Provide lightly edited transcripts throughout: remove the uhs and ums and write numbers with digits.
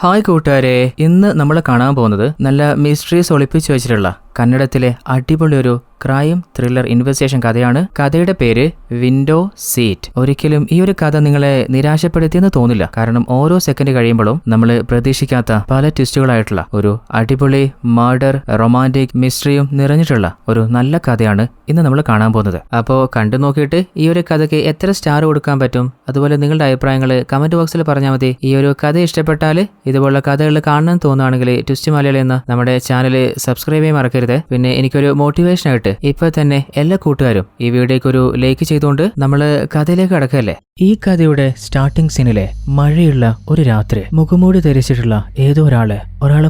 Hi കൂട്ടുകാരെ, ഇന്ന് നമ്മൾ കാണാൻ പോകുന്നത് നല്ല മിസ്റ്ററീസ് ഒളിപ്പിച്ചു വെച്ചിട്ടുള്ള കന്നഡത്തിലെ അടിപൊളി ഒരു ക്രൈം ത്രില്ലർ ഇൻവെസ്റ്റിഗേഷൻ കഥയാണ്. കഥയുടെ പേര് വിൻഡോ സീറ്റ്. ഒരിക്കലും ഈ ഒരു കഥ നിങ്ങളെ നിരാശപ്പെടുത്തിയെന്ന് തോന്നില്ല. കാരണം ഓരോ സെക്കൻഡ് കഴിയുമ്പോഴും നമ്മൾ പ്രതീക്ഷിക്കാത്ത പല ട്വിസ്റ്റുകളായിട്ടുള്ള ഒരു അടിപൊളി മർഡർ, റൊമാൻറ്റിക്, മിസ്റ്ററിയും നിറഞ്ഞിട്ടുള്ള ഒരു നല്ല കഥയാണ് ഇന്ന് നമ്മൾ കാണാൻ പോകുന്നത്. അപ്പോൾ കണ്ടു നോക്കിയിട്ട് ഈ ഒരു കഥയ്ക്ക് എത്ര സ്റ്റാർ കൊടുക്കാൻ പറ്റും, അതുപോലെ നിങ്ങളുടെ അഭിപ്രായങ്ങൾ കമന്റ് ബോക്സിൽ പറഞ്ഞാൽ മതി. ഈ ഒരു കഥ ഇഷ്ടപ്പെട്ടാൽ, ഇതുപോലുള്ള കഥകൾ കാണാൻ തോന്നുകയാണെങ്കിൽ ട്വിസ്റ്റ് മലയാളി എന്ന നമ്മുടെ ചാനൽ സബ്സ്ക്രൈബ് ചെയ്യാൻ മറക്കരുത്. പിന്നെ എനിക്കൊരു മോട്ടിവേഷൻ ആയിട്ട് ഇപ്പൊ തന്നെ എല്ലാ കൂട്ടുകാരും ഈ വീഡിയോക്ക് ഒരു ലൈക്ക് ചെയ്തുകൊണ്ട് നമ്മൾ കഥയിലേക്ക് കടക്കല്ലേ. ഈ കഥയുടെ സ്റ്റാർട്ടിംഗ് സീനിലെ മഴയുള്ള ഒരു രാത്രി മുഖംമൂടി ധരിച്ചിട്ടുള്ള ഏതോ ഒരാളെ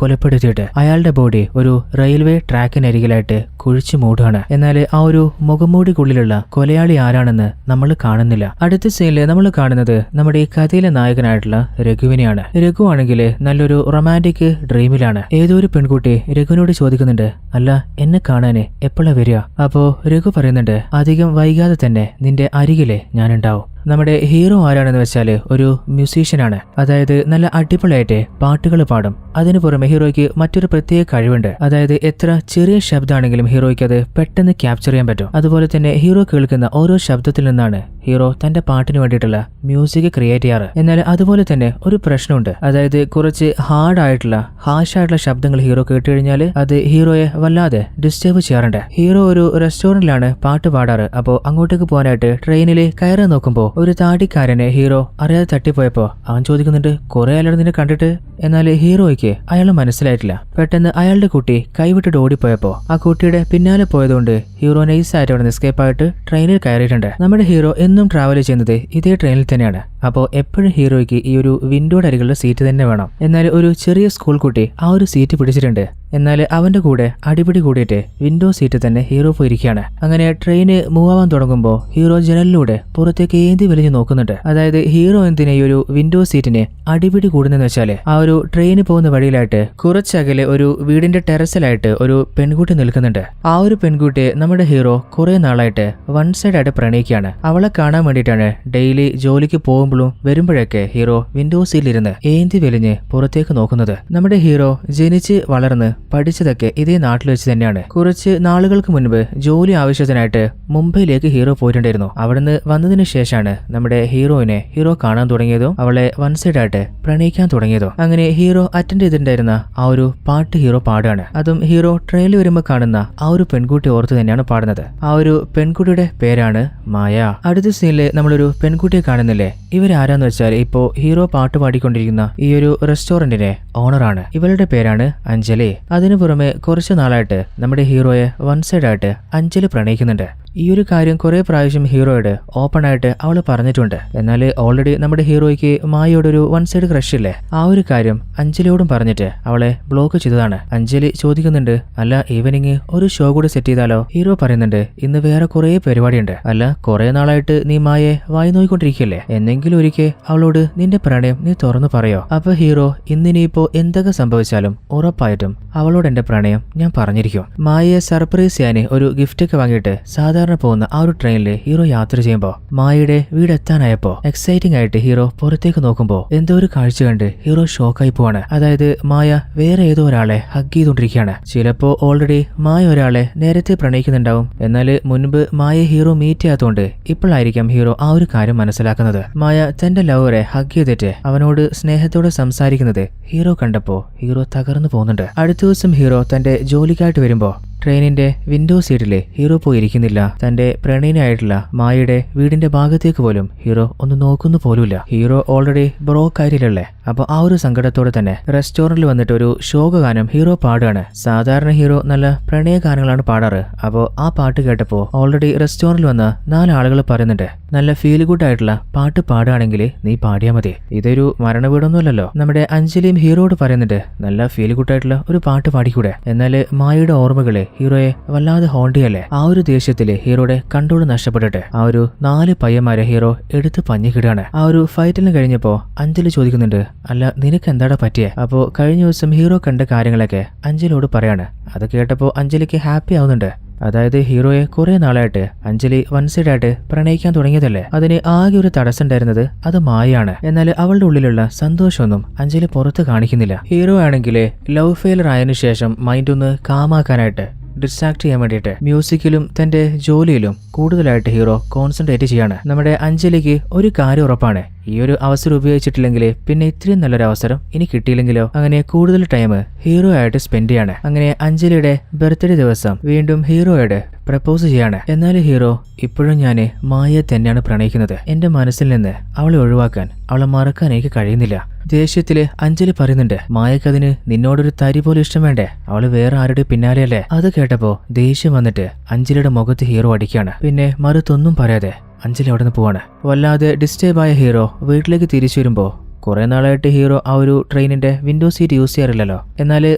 കൊലപ്പെടുത്തിയിട്ട് അയാളുടെ ബോഡി ഒരു റെയിൽവേ ട്രാക്കിനരികിലായിട്ട് കുഴിച്ചു മൂടുകയാണ്. എന്നാൽ ആ ഒരു മുഖംമൂടിക്കുള്ളിലുള്ള കൊലയാളി ആരാണെന്ന് നമ്മൾ കാണുന്നില്ല. അടുത്ത സീനില് നമ്മൾ കാണുന്നത് നമ്മുടെ ഈ കഥയിലെ നായകനായിട്ടുള്ള രഘുവിനെയാണ്. രഘു ആണെങ്കിൽ നല്ലൊരു റൊമാൻറ്റിക് ഡ്രീമിലാണ്. ഏതോ ഒരു പെൺകുട്ടി രഘുവിനോട് ചോദിക്കുന്നുണ്ട്, അല്ല എന്നെ കാണാന് എപ്പോഴാ വരിക? അപ്പോ രഘു പറയുന്നുണ്ട്, അധികം വൈകാതെ തന്നെ നിന്റെ അരികിലെ ഞാനുണ്ടാവും. നമ്മുടെ ഹീറോ ആരാണെന്ന് വെച്ചാൽ ഒരു മ്യൂസീഷ്യനാണ്. അതായത് നല്ല അടിപൊളിയായിട്ട് പാട്ടുകൾ പാടും. അതിനു പുറമെ ഹീറോയ്ക്ക് മറ്റൊരു പ്രത്യേക കഴിവുണ്ട്. അതായത് എത്ര ചെറിയ ശബ്ദമാണെങ്കിലും ഹീറോയ്ക്ക് അത് പെട്ടെന്ന് ക്യാപ്ചർ ചെയ്യാൻ പറ്റും. അതുപോലെ തന്നെ ഹീറോ കേൾക്കുന്ന ഓരോ ശബ്ദത്തിൽ നിന്നാണ് ഹീറോ തന്റെ പാട്ടിന് വേണ്ടിയിട്ടുള്ള മ്യൂസിക് ക്രിയേറ്റ് ചെയ്യാറ്. എന്നാൽ അതുപോലെ തന്നെ ഒരു പ്രശ്നമുണ്ട്. അതായത് കുറച്ച് ഹാഷായിട്ടുള്ള ശബ്ദങ്ങൾ ഹീറോ കേട്ട് കഴിഞ്ഞാൽ അത് ഹീറോയെ വല്ലാതെ ഡിസ്റ്റർബ് ചെയ്യാറുണ്ട്. ഹീറോ ഒരു റെസ്റ്റോറന്റിലാണ് പാട്ട് പാടാറ്. അപ്പോൾ അങ്ങോട്ടേക്ക് പോകാനായിട്ട് ട്രെയിനിൽ കയറാൻ നോക്കുമ്പോൾ ഒരു താടിക്കാരനെ ഹീറോ അറിയാതെ തട്ടിപ്പോയപ്പോ അവൻ ചോദിക്കുന്നുണ്ട്, കുറെ ആളുകൾ നിന്നെ കണ്ടിട്ട്. എന്നാൽ ഹീറോയ്ക്ക് അയാൾ മനസ്സിലായിട്ടില്ല. പെട്ടെന്ന് അയാളുടെ കുട്ടി കൈവിട്ടിട്ട് ഓടിപ്പോയപ്പോ ആ കുട്ടിയുടെ പിന്നാലെ പോയതുകൊണ്ട് ഹീറോ നൈസായിട്ട് അവിടെ നിന്ന് എസ്കേപ്പ് ആയിട്ട് ട്രെയിനിൽ കയറിയിട്ടുണ്ട്. നമ്മുടെ ഹീറോ എന്നും ട്രാവൽ ചെയ്യുന്നത് ഇതേ ട്രെയിനിൽ തന്നെയാണ്. അപ്പോൾ എപ്പോഴും ഹീറോയ്ക്ക് ഈ ഒരു വിൻഡോയുടെ അരികളുടെ സീറ്റ് തന്നെ വേണം. എന്നാൽ ഒരു ചെറിയ സ്കൂൾ കുട്ടി ആ ഒരു സീറ്റ് പിടിച്ചിട്ടുണ്ട്. എന്നാൽ അവന്റെ കൂടെ അടിപിടി കൂടിയിട്ട് വിൻഡോ സീറ്റ് തന്നെ ഹീറോ പോയിരിക്കുകയാണ്. അങ്ങനെ ട്രെയിന് മൂവ് ആവാൻ തുടങ്ങുമ്പോൾ ഹീറോ ജനലിലൂടെ പുറത്തേക്ക് ഏന്തി വലിഞ്ഞു നോക്കുന്നുണ്ട്. അതായത് ഹീറോ എന്തിനെ ഈ ഒരു വിൻഡോ സീറ്റിന് അടിപിടി കൂടുന്നെന്ന് വെച്ചാല് ആ ഒരു ട്രെയിന് പോകുന്ന വഴിയിലായിട്ട് കുറച്ചകലെ ഒരു വീടിന്റെ ടെറസിലായിട്ട് ഒരു പെൺകുട്ടി നിൽക്കുന്നുണ്ട്. ആ ഒരു പെൺകുട്ടിയെ നമ്മുടെ ഹീറോ കുറെ നാളായിട്ട് വൺ സൈഡ് ആയിട്ട് പ്രണയിക്കുകയാണ്. അവളെ കാണാൻ വേണ്ടിയിട്ടാണ് ഡെയിലി ജോലിക്ക് പോകുമ്പോഴും വരുമ്പോഴൊക്കെ ഹീറോ വിൻഡോ സീറ്റിലിരുന്ന് ഏന്തി വലിഞ്ഞ് പുറത്തേക്ക് നോക്കുന്നത്. നമ്മുടെ ഹീറോ ജനിച്ച് വളർന്ന് പഠിച്ചതൊക്കെ ഇതേ നാട്ടിൽ വെച്ച് തന്നെയാണ്. കുറച്ച് നാളുകൾക്ക് മുൻപ് ജോലി ആവശ്യത്തിനായിട്ട് മുംബൈയിലേക്ക് ഹീറോ പോയിട്ടുണ്ടായിരുന്നു. അവിടുന്ന് വന്നതിന് ശേഷമാണ് നമ്മുടെ ഹീറോയിനെ ഹീറോ കാണാൻ തുടങ്ങിയതോ അവളെ വൺ സൈഡ് ആയിട്ട് പ്രണയിക്കാൻ തുടങ്ങിയതോ. അങ്ങനെ ഹീറോ അറ്റൻഡ് ചെയ്തിട്ടുണ്ടായിരുന്ന ആ ഒരു പാട്ട് ഹീറോ പാടുകയാണ്. അതും ഹീറോ ട്രെയിനിൽ വരുമ്പോൾ കാണുന്ന ആ ഒരു പെൺകുട്ടി ഓർത്ത് തന്നെയാണ് പാടുന്നത്. ആ ഒരു പെൺകുട്ടിയുടെ പേരാണ് മായ. അടുത്ത സീനില് നമ്മളൊരു പെൺകുട്ടിയെ കാണുന്നില്ലേ? ഇവരാരാന്ന് വെച്ചാൽ ഇപ്പോ ഹീറോ പാട്ട് പാടിക്കൊണ്ടിരിക്കുന്ന ഈ ഒരു റെസ്റ്റോറന്റിന്റെ ഓണറാണ്. ഇവളുടെ പേരാണ് അഞ്ജലി. അതിനു പുറമെ കുറച്ചു നാളായിട്ട് നമ്മുടെ ഹീറോയെ വൺ സൈഡ് ആയിട്ട് അഞ്ജലി പ്രണയിക്കുന്നുണ്ട്. ഈ ഒരു കാര്യം കുറെ പ്രാവശ്യം ഹീറോയോട് ഓപ്പൺ ആയിട്ട് അവള് പറഞ്ഞിട്ടുണ്ട്. എന്നാൽ ഓൾറെഡി നമ്മുടെ ഹീറോയ്ക്ക് മായയോട് ഒരു വൺ സൈഡ് ക്രഷ് ഇല്ലേ, ആ ഒരു കാര്യം അഞ്ജലിയോടും പറഞ്ഞിട്ട് അവളെ ബ്ലോക്ക് ചെയ്തതാണ്. അഞ്ജലി ചോദിക്കുന്നുണ്ട്, അല്ല ഈവനിങ് ഒരു ഷോ കൂടി സെറ്റ് ചെയ്താലോ? ഹീറോ പറയുന്നുണ്ട്, ഇന്ന് വേറെ കുറെ പരിപാടിയുണ്ട്. അല്ല കുറെ നാളായിട്ട് നീ മായെ വായി നോക്കിക്കൊണ്ടിരിക്കല്ലേ, എന്നെങ്കിലും ഒരിക്കൽ അവളോട് നിന്റെ പ്രണയം നീ തുറന്നു പറയോ? അപ്പൊ ഹീറോ, ഇന്നിനിയിപ്പോ എന്തൊക്കെ സംഭവിച്ചാലും ഉറപ്പായിട്ടും അവളോട് എന്റെ പ്രണയം ഞാൻ പറഞ്ഞിരിക്കും. മായയെ സർപ്രൈസ് ചെയ്യാൻ ഒരു ഗിഫ്റ്റ് ഒക്കെ വാങ്ങിയിട്ട് സാധാരണ പോകുന്ന ആ ഒരു ട്രെയിനിൽ ഹീറോ യാത്ര ചെയ്യുമ്പോ മായയുടെ വീടെത്താനായപ്പോ എക്സൈറ്റിംഗ് ആയിട്ട് ഹീറോ പുറത്തേക്ക് നോക്കുമ്പോ എന്തോ ഒരു കാഴ്ച കണ്ട് ഹീറോ ഷോക്കായി പോവാണ്. അതായത് മായ വേറെ ഏതോ ഒരാളെ ഹഗ് ചെയ്തുകൊണ്ടിരിക്കുകയാണ്. ചിലപ്പോ ഓൾറെഡി മായ ഒരാളെ നേരത്തെ പ്രണയിക്കുന്നുണ്ടാവും. എന്നാൽ മുൻപ് മായ ഹീറോ മീറ്റ് ചെയ്യാത്തതുകൊണ്ട് ഇപ്പോഴായിരിക്കാം ഹീറോ ആ ഒരു കാര്യം മനസ്സിലാക്കുന്നത്. മായ തന്റെ ലവറെ ഹഗ് ചെയ്തിട്ട് അവനോട് സ്നേഹത്തോടെ സംസാരിക്കുന്നത് ഹീറോ കണ്ടപ്പോ ഹീറോ തകർന്നു പോകുന്നുണ്ട്. അടുത്ത ദിവസം ഹീറോ തന്റെ ജോലിക്കായിട്ട് വരുമ്പോ ട്രെയിനിന്റെ വിൻഡോ സീറ്റില് ഹീറോ പോയിരിക്കുന്നില്ല. തന്റെ പ്രണയിനായിട്ടുള്ള മായയുടെ വീടിന്റെ ഭാഗത്തേക്ക് പോലും ഹീറോ ഒന്ന് നോക്കുന്നു പോലുമില്ല. ഹീറോ ഓൾറെഡി ബ്രോക്ക് ആയിട്ടില്ലല്ലേ. അപ്പൊ ആ ഒരു സങ്കടത്തോടെ തന്നെ റെസ്റ്റോറന്റിൽ വന്നിട്ട് ഒരു ശോകഗാനം ഹീറോ പാടുകയാണ്. സാധാരണ ഹീറോ നല്ല പ്രണയ ഗാനങ്ങളാണ് പാടാറ്. അപ്പോൾ ആ പാട്ട് കേട്ടപ്പോ ഓൾറെഡി റെസ്റ്റോറന്റിൽ വന്ന 4 ആളുകൾ പറയുന്നുണ്ട്, നല്ല ഫീൽ ഗുഡ് ആയിട്ടുള്ള പാട്ട് പാടുകയാണെങ്കിൽ നീ പാടിയാ മതി, ഇതൊരു മരണ വീടൊന്നുമല്ലല്ലോ. നമ്മുടെ അഞ്ജലിയും ഹീറോയോട് പറയുന്നുണ്ട്, നല്ല ഫീൽ ഗുഡ് ആയിട്ടുള്ള ഒരു പാട്ട് പാടിക്കൂടെ? എന്നാൽ മായയുടെ ഓർമ്മകളെ ഹീറോയെ വല്ലാതെ ഹോണ്ടിയല്ലേ. ആ ഒരു ദേഷ്യത്തില് ഹീറോയുടെ കൺട്രോൾ നഷ്ടപ്പെട്ടിട്ട് ആ ഒരു 4 പയ്യന്മാരെ ഹീറോ എടുത്ത് പഞ്ഞിക്കിടുകയാണ്. ആ ഒരു ഫൈറ്റിന് കഴിഞ്ഞപ്പോ അഞ്ജലി ചോദിക്കുന്നുണ്ട്, അല്ല നിനക്ക് എന്താടാ പറ്റിയേ? അപ്പോ കഴിഞ്ഞ ദിവസം ഹീറോ കണ്ട കാര്യങ്ങളൊക്കെ അഞ്ജലിയോട് പറയാണ്. അത് കേട്ടപ്പോ അഞ്ജലിക്ക് ഹാപ്പി ആവുന്നുണ്ട്. അതായത് ഹീറോയെ കുറെ നാളായിട്ട് അഞ്ജലി വൺ സൈഡായിട്ട് പ്രണയിക്കാൻ തുടങ്ങിയതല്ലേ. അതിന് ആകെ ഒരു തടസ്സം ഉണ്ടായിരുന്നത് അത് മായയാണ്. എന്നാൽ അവളുടെ ഉള്ളിലുള്ള സന്തോഷമൊന്നും അഞ്ജലി പുറത്ത് കാണിക്കുന്നില്ല. ഹീറോ ആണെങ്കിൽ ലവ് ഫെയിലർ ആയതിനു ശേഷം മൈൻഡ് ഒന്ന് കാമാക്കാനായിട്ട് ഡിസ്ട്രാക്ട് ചെയ്യാൻ വേണ്ടിയിട്ട് മ്യൂസിക്കിലും തന്റെ ജോലിയിലും കൂടുതലായിട്ട് ഹീറോ കോൺസെൻട്രേറ്റ് ചെയ്യാണ്. നമ്മുടെ അഞ്ജലിക്ക് ഒരു കാര്യം ഉറപ്പാണ്, ഈ ഒരു അവസരം ഉപയോഗിച്ചിട്ടില്ലെങ്കിൽ പിന്നെ ഇത്രയും നല്ലൊരു അവസരം ഇനി കിട്ടിയില്ലെങ്കിലോ. അങ്ങനെ കൂടുതൽ ടൈം ഹീറോ ആയിട്ട് സ്പെൻഡ് ചെയ്യാണ്. അങ്ങനെ അഞ്ജലിയുടെ ബർത്ത്ഡേ ദിവസം വീണ്ടും ഹീറോയോട് പ്രപ്പോസ് ചെയ്യാണ്. എന്നാൽ ഹീറോ ഇപ്പോഴും ഞാന് മായയെ തന്നെയാണ് പ്രണയിക്കുന്നത്. എന്റെ മനസ്സിൽ നിന്ന് അവളെ ഒഴിവാക്കാൻ, അവളെ മറക്കാൻ എനിക്ക് കഴിയുന്നില്ല. ദേഷ്യത്തില് അഞ്ജലി പറയുന്നുണ്ട്, മായക്കതിന് നിന്നോടൊരു തരി പോലും ഇഷ്ടം വേണ്ടേ, അവള് വേറെ ആരുടെ പിന്നാലെയല്ലേ. അത് കേട്ടപ്പോ ദേഷ്യം വന്നിട്ട് അഞ്ജലിയുടെ മുഖത്ത് ഹീറോ അടിക്കാണ്. പിന്നെ മറുത്തൊന്നും പറയാതെ അഞ്ജലി അവിടെ നിന്ന് പോവാണ്. വല്ലാതെ ഡിസ്റ്റർബായ ഹീറോ വീട്ടിലേക്ക് തിരിച്ചു വരുമ്പോ കുറെ നാളായിട്ട് ഹീറോ ആ ഒരു ട്രെയിനിന്റെ വിൻഡോ സീറ്റ് യൂസ് ചെയ്യാറില്ലല്ലോ. എന്നാൽ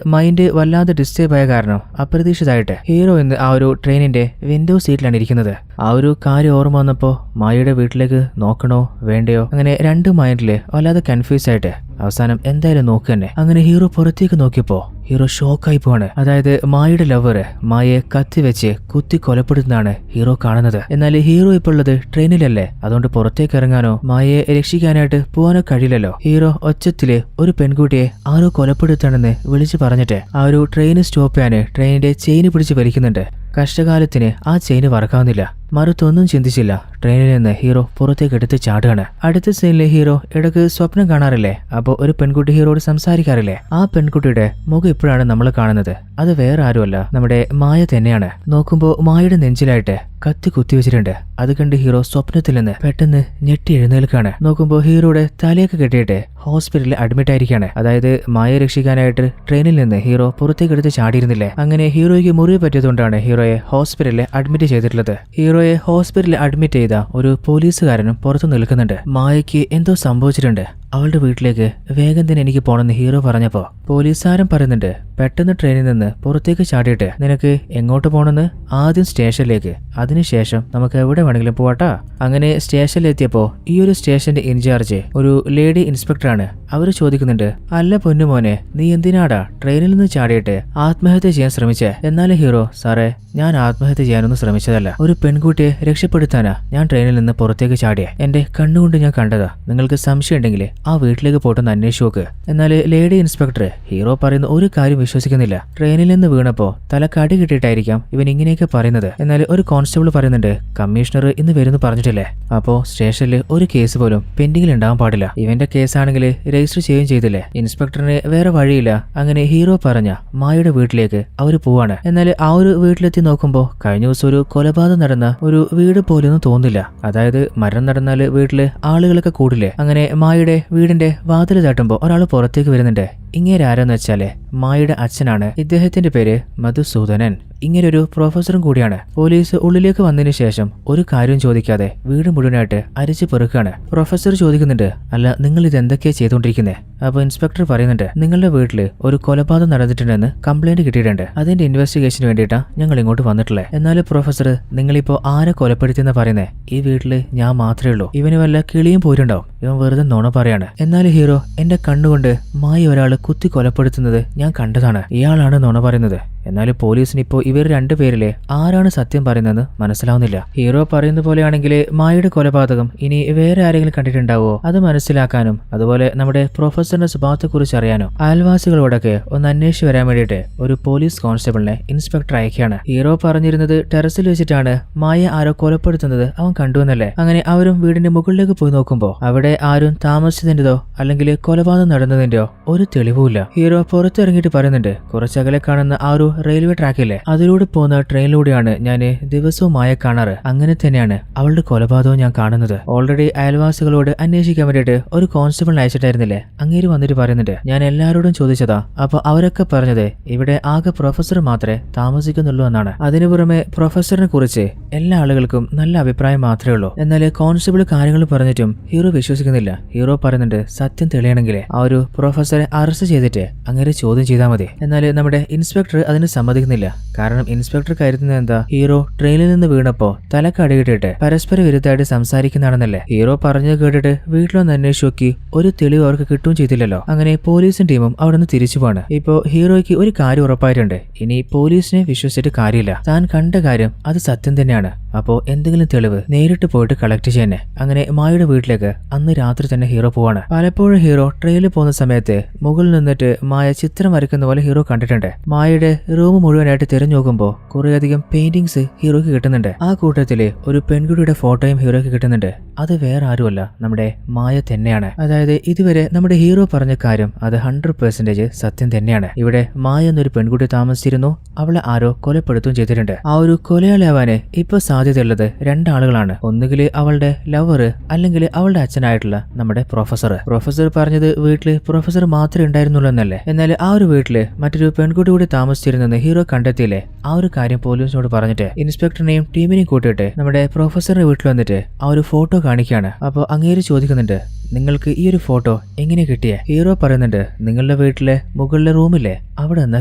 മൈൻഡ് വല്ലാതെ ഡിസ്റ്റർബ് ആയ കാരണം അപ്രതീക്ഷിതമായിട്ട് ഹീറോ ഇന്ന് ആ ഒരു ട്രെയിനിന്റെ വിൻഡോ സീറ്റിലാണ് ഇരിക്കുന്നത്. ആ ഒരു കാര്യം ഓർമ്മ വന്നപ്പോ മായയുടെ വീട്ടിലേക്ക് നോക്കണോ വേണ്ടയോ, അങ്ങനെ രണ്ട് മൈൻഡില് വല്ലാതെ കൺഫ്യൂസ് ആയിട്ട് അവസാനം എന്തായാലും നോക്കുക തന്നെ. അങ്ങനെ ഹീറോ പുറത്തേക്ക് നോക്കിയപ്പോ ഹീറോ ഷോക്കായി പോവാണ്. അതായത് മായയുടെ ലവർ മായയെ കത്തിവെച്ച് കുത്തി കൊലപ്പെടുത്തുന്നതാണ് ഹീറോ കാണുന്നത്. എന്നാൽ ഹീറോ ഇപ്പോൾ ഉള്ളത് ട്രെയിനിലല്ലേ, അതുകൊണ്ട് പുറത്തേക്ക് ഇറങ്ങാനോ മായയെ രക്ഷിക്കാനായിട്ട് പോകാനോ കഴിയില്ലല്ലോ. ഹീറോ ഒച്ചത്തില് ഒരു പെൺകുട്ടിയെ ആരോ കൊലപ്പെടുത്താണെന്ന് വിളിച്ചു പറഞ്ഞിട്ട് ആ ഒരു ട്രെയിൻ സ്റ്റോപ്പ് ചെയ്യാന് ട്രെയിനിന്റെ ചെയിന് പിടിച്ച് വലിക്കുന്നുണ്ട്. കഷ്ടകാലത്തിന് ആ ചെയിന് വറക്കാവുന്നില്ല. മറുത്തൊന്നും ചിന്തിച്ചില്ല, ട്രെയിനിൽ നിന്ന് ഹീറോ പുറത്തേക്ക് എടുത്ത് ചാടുകയാണ്. അടുത്ത സീനിലെ ഹീറോ ഇടയ്ക്ക് സ്വപ്നം കാണാറില്ലേ, അപ്പോൾ ഒരു പെൺകുട്ടി ഹീറോയോട് സംസാരിക്കാറില്ലേ, ആ പെൺകുട്ടിയുടെ മുഖം ഇപ്പോഴാണ് നമ്മൾ കാണുന്നത്. അത് വേറെ ആരുമല്ല, നമ്മുടെ മായ തന്നെയാണ്. നോക്കുമ്പോൾ മായയുടെ നെഞ്ചിലായിട്ട് കത്തി കുത്തിവെച്ചിട്ടുണ്ട്. അത് കണ്ട് ഹീറോ സ്വപ്നത്തിൽ നിന്ന് പെട്ടെന്ന് ഞെട്ടി എഴുന്നേൽക്കാണ്. നോക്കുമ്പോൾ ഹീറോയുടെ തലയൊക്കെ കെട്ടിയിട്ട് ഹോസ്പിറ്റലിൽ അഡ്മിറ്റ് ആയിരിക്കാണ്. അതായത് മായയെ രക്ഷിക്കാനായിട്ട് ട്രെയിനിൽ നിന്ന് ഹീറോ പുറത്തേക്ക് എടുത്ത് ചാടിയിരുന്നില്ലേ, അങ്ങനെ ഹീറോയ്ക്ക് മുറിവ് പറ്റിയതുകൊണ്ടാണ് ഹീറോയെ ഹോസ്പിറ്റലിൽ അഡ്മിറ്റ് ചെയ്തിട്ടുള്ളത്. ഹീറോയെ ഹോസ്പിറ്റലിൽ അഡ്മിറ്റ് ചെയ്ത ഒരു പോലീസുകാരനും പുറത്തു നിൽക്കുന്നുണ്ട്. മായയ്ക്ക് എന്തോ സംഭവിച്ചിട്ടുണ്ട്, അവളുടെ വീട്ടിലേക്ക് വേഗം തന്നെ എനിക്ക് പോണെന്ന് ഹീറോ പറഞ്ഞപ്പോ പോലീസുകാരൻ പറയുന്നുണ്ട്, പെട്ടെന്ന് ട്രെയിനിൽ നിന്ന് പുറത്തേക്ക് ചാടിയിട്ട് നിനക്ക് എങ്ങോട്ട് പോണെന്ന്, ആദ്യം സ്റ്റേഷനിലേക്ക്, അതിനുശേഷം നമുക്ക് എവിടെ വേണമെങ്കിലും പോവാട്ടാ. അങ്ങനെ സ്റ്റേഷനിലെത്തിയപ്പോ ഈ ഒരു സ്റ്റേഷന്റെ ഇൻചാർജ് ഒരു ലേഡി ഇൻസ്പെക്ടറാണ്. അവര് ചോദിക്കുന്നുണ്ട്, അല്ല പൊന്നുമോനെ, നീ എന്തിനാടാ ട്രെയിനിൽ നിന്ന് ചാടിയിട്ട് ആത്മഹത്യ ചെയ്യാൻ ശ്രമിച്ചേ? എന്നാലും ഹീറോ, സാറേ ഞാൻ ആത്മഹത്യ ചെയ്യാനൊന്നും ശ്രമിച്ചതല്ല, ഒരു പെൺകുട്ടിയെ രക്ഷപ്പെടുത്താനാ ഞാൻ ട്രെയിനിൽ നിന്ന് പുറത്തേക്ക് ചാടിയേ. എന്റെ കണ്ണുകൊണ്ട് ഞാൻ കണ്ടതാ. നിങ്ങൾക്ക് സംശയം ഉണ്ടെങ്കിൽ ആ വീട്ടിലേക്ക് പോട്ടെന്ന് അന്വേഷിച്ചു നോക്ക്. എന്നാൽ ലേഡി ഇൻസ്പെക്ടർ ഹീറോ പറയുന്ന ഒരു കാര്യം വിശ്വസിക്കുന്നില്ല. ട്രെയിനിൽ നിന്ന് വീണപ്പോ തലക്കടി കിട്ടിയിട്ടായിരിക്കാം ഇവൻ ഇങ്ങനെയൊക്കെ പറയുന്നത്. എന്നാൽ ഒരു കോൺസ്റ്റബിൾ പറയുന്നുണ്ട്, കമ്മീഷണർ ഇന്ന് വരുന്നു പറഞ്ഞിട്ടില്ലേ, അപ്പോ സ്റ്റേഷനിൽ ഒരു കേസ് പോലും പെൻഡിങ്ങിൽ ഉണ്ടാവാൻ പാടില്ല. ഇവന്റെ കേസാണെങ്കിൽ രജിസ്റ്റർ ചെയ്യുകയും ചെയ്തില്ലേ. ഇൻസ്പെക്ടറിന് വേറെ വഴിയില്ല. അങ്ങനെ ഹീറോ പറഞ്ഞ മായയുടെ വീട്ടിലേക്ക് അവര് പോവാണ്. എന്നാൽ ആ ഒരു വീട്ടിലെത്തി നോക്കുമ്പോ കഴിഞ്ഞ ദിവസം ഒരു കൊലപാതകം നടന്ന ഒരു വീട് പോലെയൊന്നും തോന്നില്ല. അതായത് മരണം നടന്നാല് വീട്ടില് ആളുകളൊക്കെ കൂടില്ലേ. അങ്ങനെ മായയുടെ വീടിന്റെ വാതിൽ തട്ടുമ്പോ ഒരാൾ പുറത്തേക്ക് വരുന്നുണ്ട്. ഇങ്ങനെ ആരാന്ന് വെച്ചാല് മായയുടെ അച്ഛനാണ്. ഇദ്ദേഹത്തിന്റെ പേര് മധുസൂദനൻ. ഇങ്ങനൊരു പ്രൊഫസറും കൂടിയാണ്. പോലീസ് ഉള്ളിലേക്ക് വന്നതിന് ശേഷം ഒരു കാര്യം ചോദിക്കാതെ വീട് മുഴുവനായിട്ട് അരിച്ചു പെറുക്കാണ്. പ്രൊഫസർ ചോദിക്കുന്നുണ്ട്, അല്ല നിങ്ങൾ ഇത് എന്തൊക്കെയാ ചെയ്തുകൊണ്ടിരിക്കുന്നത്? അപ്പൊ ഇൻസ്പെക്ടർ പറയുന്നുണ്ട്, നിങ്ങളുടെ വീട്ടില് ഒരു കൊലപാതകം നടന്നിട്ടുണ്ടെന്ന് കംപ്ലൈന്റ് കിട്ടിയിട്ടുണ്ട്, അതിന്റെ ഇൻവെസ്റ്റിഗേഷന് വേണ്ടിയിട്ടാ ഞങ്ങൾ ഇങ്ങോട്ട് വന്നിട്ടുള്ളത്. എന്നാലും പ്രൊഫസർ, നിങ്ങളിപ്പോ ആരെ കൊലപ്പെടുത്തിയെന്ന് പറയുന്നേ? ഈ വീട്ടില് ഞാൻ മാത്രമേ ഉള്ളൂ. ഇവന് വല്ല കിളിയും പോയിട്ടുണ്ടാവും, ഇവൻ വെറുതെ നുണ പറയാണ്. എന്നാലും ഹീറോ, എന്റെ കണ്ണുകൊണ്ട് മായ ഒരാള് കുത്തി കൊലപ്പെടുത്തുന്നത് ഞാൻ കണ്ടതാണ്, ഇയാളാണ് നുണ പറയുന്നത്. എന്നാലും പോലീസിന് ഇപ്പോൾ ഇവർ രണ്ടുപേരിലെ ആരാണ് സത്യം പറയുന്നതെന്ന് മനസ്സിലാവുന്നില്ല. ഹീറോ പറയുന്ന പോലെയാണെങ്കിൽ മായയുടെ കൊലപാതകം ഇനി വേറെ ആരെങ്കിലും കണ്ടിട്ടുണ്ടാവോ അത് മനസ്സിലാക്കാനും അതുപോലെ നമ്മുടെ പ്രൊഫസറിന്റെ സ്വഭാവത്തെക്കുറിച്ച് അറിയാനും അയൽവാസികളോടൊക്കെ ഒന്ന് അന്വേഷിച്ച് വരാൻ വേണ്ടിയിട്ട് ഒരു പോലീസ് കോൺസ്റ്റബിളിനെ ഇൻസ്പെക്ടർ അയക്കുകയാണ്. ഹീറോ പറഞ്ഞിരുന്നത് ടെറസിൽ വെച്ചിട്ടാണ് മായ ആരോ കൊലപ്പെടുത്തുന്നത് അവൻ കണ്ടുവെന്നല്ലേ. അങ്ങനെ അവരും വീടിന്റെ മുകളിലേക്ക് പോയി നോക്കുമ്പോൾ അവിടെ ആരും താമസിച്ചതിന്റെയോ അല്ലെങ്കിൽ കൊലപാതകം നടന്നതിന്റെയോ ഒരു തെളിവുമില്ല. ഹീറോ പുറത്തിറങ്ങിയിട്ട് പറയുന്നുണ്ട്, കുറച്ചകലെ കാണുന്ന ആ ഒരു റെയിൽവേ ട്രാക്കില്ലേ, അതിലൂടെ പോകുന്ന ട്രെയിനിലൂടെയാണ് ഞാൻ ദിവസവും മായ കാണാറ്. അങ്ങനെ തന്നെയാണ് അവളുടെ കൊലപാതകവും ഞാൻ കാണുന്നത്. ഓൾറെഡി അയൽവാസികളോട് അന്വേഷിക്കാൻ വേണ്ടിയിട്ട് ഒരു കോൺസ്റ്റബിൾ അയച്ചിട്ടായിരുന്നില്ലേ, അങ്ങേര് വന്നിട്ട് പറയുന്നുണ്ട്, ഞാൻ എല്ലാവരോടും ചോദിച്ചതാ, അപ്പൊ അവരൊക്കെ പറഞ്ഞത് ഇവിടെ ആകെ പ്രൊഫസർ മാത്രമേ താമസിക്കുന്നുള്ളൂ എന്നാണ്. അതിനു പുറമെ പ്രൊഫസറിനെ കുറിച്ച് എല്ലാ ആളുകൾക്കും നല്ല അഭിപ്രായം മാത്രമേ ഉള്ളൂ. എന്നാൽ കോൺസ്റ്റബിൾ കാര്യങ്ങൾ പറഞ്ഞിട്ടും ഹീറോ വിശ്വസിക്കുന്നില്ല. ഹീറോ പറയുന്നുണ്ട്, സത്യം തെളിയണമെങ്കിൽ ആ ഒരു പ്രൊഫസറെ അറസ്റ്റ് ചെയ്തിട്ട് അങ്ങേരെ ചോദ്യം ചെയ്താൽ മതി. എന്നാൽ നമ്മുടെ ഇൻസ്പെക്ടർ അതിന് സമ്മതിക്കുന്നില്ല. കാരണം ഇൻസ്പെക്ടർ കരുതുന്നത് എന്താ, ഹീറോ ട്രെയിനിൽ നിന്ന് വീണപ്പോ തലക്കടിയിട്ടിട്ട് പരസ്പര വിരുദ്ധമായിട്ട് സംസാരിക്കുന്നതാണെന്നല്ലേ. ഹീറോ പറഞ്ഞത് കേട്ടിട്ട് വീട്ടിലൊന്ന് അന്വേഷിച്ച് നോക്കി ഒരു തെളിവ് അവർക്ക് കിട്ടുകയും ചെയ്തില്ലല്ലോ. അങ്ങനെ പോലീസും ടീമും അവിടെ നിന്ന് തിരിച്ചു പോവാണ്. ഇപ്പോ ഹീറോയ്ക്ക് ഒരു കാര്യം ഉറപ്പായിട്ടുണ്ട്, ഇനി പോലീസിനെ വിശ്വസിച്ചിട്ട് കാര്യമില്ല. താൻ കണ്ട കാര്യം അത് സത്യം തന്നെയാണ്. അപ്പോ എന്തെങ്കിലും തെളിവ് നേരിട്ട് പോയിട്ട് കളക്ട് ചെയ്യുന്നേ. അങ്ങനെ മായയുടെ വീട്ടിലേക്ക് അന്ന് രാത്രി തന്നെ ഹീറോ പോവാണ്. പലപ്പോഴും ഹീറോ ട്രെയിനിൽ പോകുന്ന സമയത്ത് മുകളിൽ നിന്നിട്ട് മായ ചിത്രം വരയ്ക്കുന്ന പോലെ ഹീറോ കണ്ടിട്ടുണ്ട്. മായയുടെ റൂം മുഴുവനായിട്ട് തിരഞ്ഞു നോക്കുമ്പോൾ കുറേയധികം പെയിന്റിങ്സ് ഹീറോയ്ക്ക് കിട്ടുന്നുണ്ട്. ആ കൂട്ടത്തില് ഒരു പെൺകുട്ടിയുടെ ഫോട്ടോയും ഹീറോയ്ക്ക് കിട്ടുന്നുണ്ട്. അത് വേറെ ആരുമല്ല, നമ്മുടെ മായ തന്നെയാണ്. അതായത് ഇതുവരെ നമ്മുടെ ഹീറോ പറഞ്ഞ കാര്യം അത് 100% സത്യം തന്നെയാണ്. ഇവിടെ മായ എന്നൊരു പെൺകുട്ടി താമസിച്ചിരുന്നു. അവളെ ആരോ കൊലപ്പെടുത്തുകയും ചെയ്തിട്ടുണ്ട്. ആ ഒരു കൊലയാളിയാവാന് ഇപ്പൊ സാധ്യതയുള്ളത് രണ്ടാളുകളാണ്. ഒന്നുകിൽ അവളുടെ ലവർ, അല്ലെങ്കിൽ അവളുടെ അച്ഛനായിട്ടുള്ള നമ്മുടെ പ്രൊഫസർ. പ്രൊഫസർ പറഞ്ഞത് വീട്ടില് പ്രൊഫസർ മാത്രമേ ഉണ്ടായിരുന്നുള്ളൂ എന്നല്ലേ. എന്നാൽ ആ ഒരു വീട്ടില് മറ്റൊരു പെൺകുട്ടി കൂടി താമസിച്ചിരുന്നെന്ന് ഹീറോ കണ്ടെത്തിയില്ലേ. ആ ഒരു കാര്യം പോലീസിനോട് പറഞ്ഞിട്ട് ഇൻസ്പെക്ടറിനെയും ടീമിനെയും കൂട്ടിയിട്ട് നമ്മുടെ പ്രൊഫസറുടെ വീട്ടിൽ വന്നിട്ട് ആ ഒരു ഫോട്ടോ കാണിക്കുകയാണ്. അപ്പോൾ അങ്ങേര് ചോദിക്കുന്നുണ്ട്, നിങ്ങൾക്ക് ഈ ഒരു ഫോട്ടോ എങ്ങനെ കിട്ടിയേ? ഹീറോ പറയുന്നുണ്ട്, നിങ്ങളുടെ വീട്ടിലെ മുകളിലെ റൂമില്ലേ അവിടെ നിന്നാ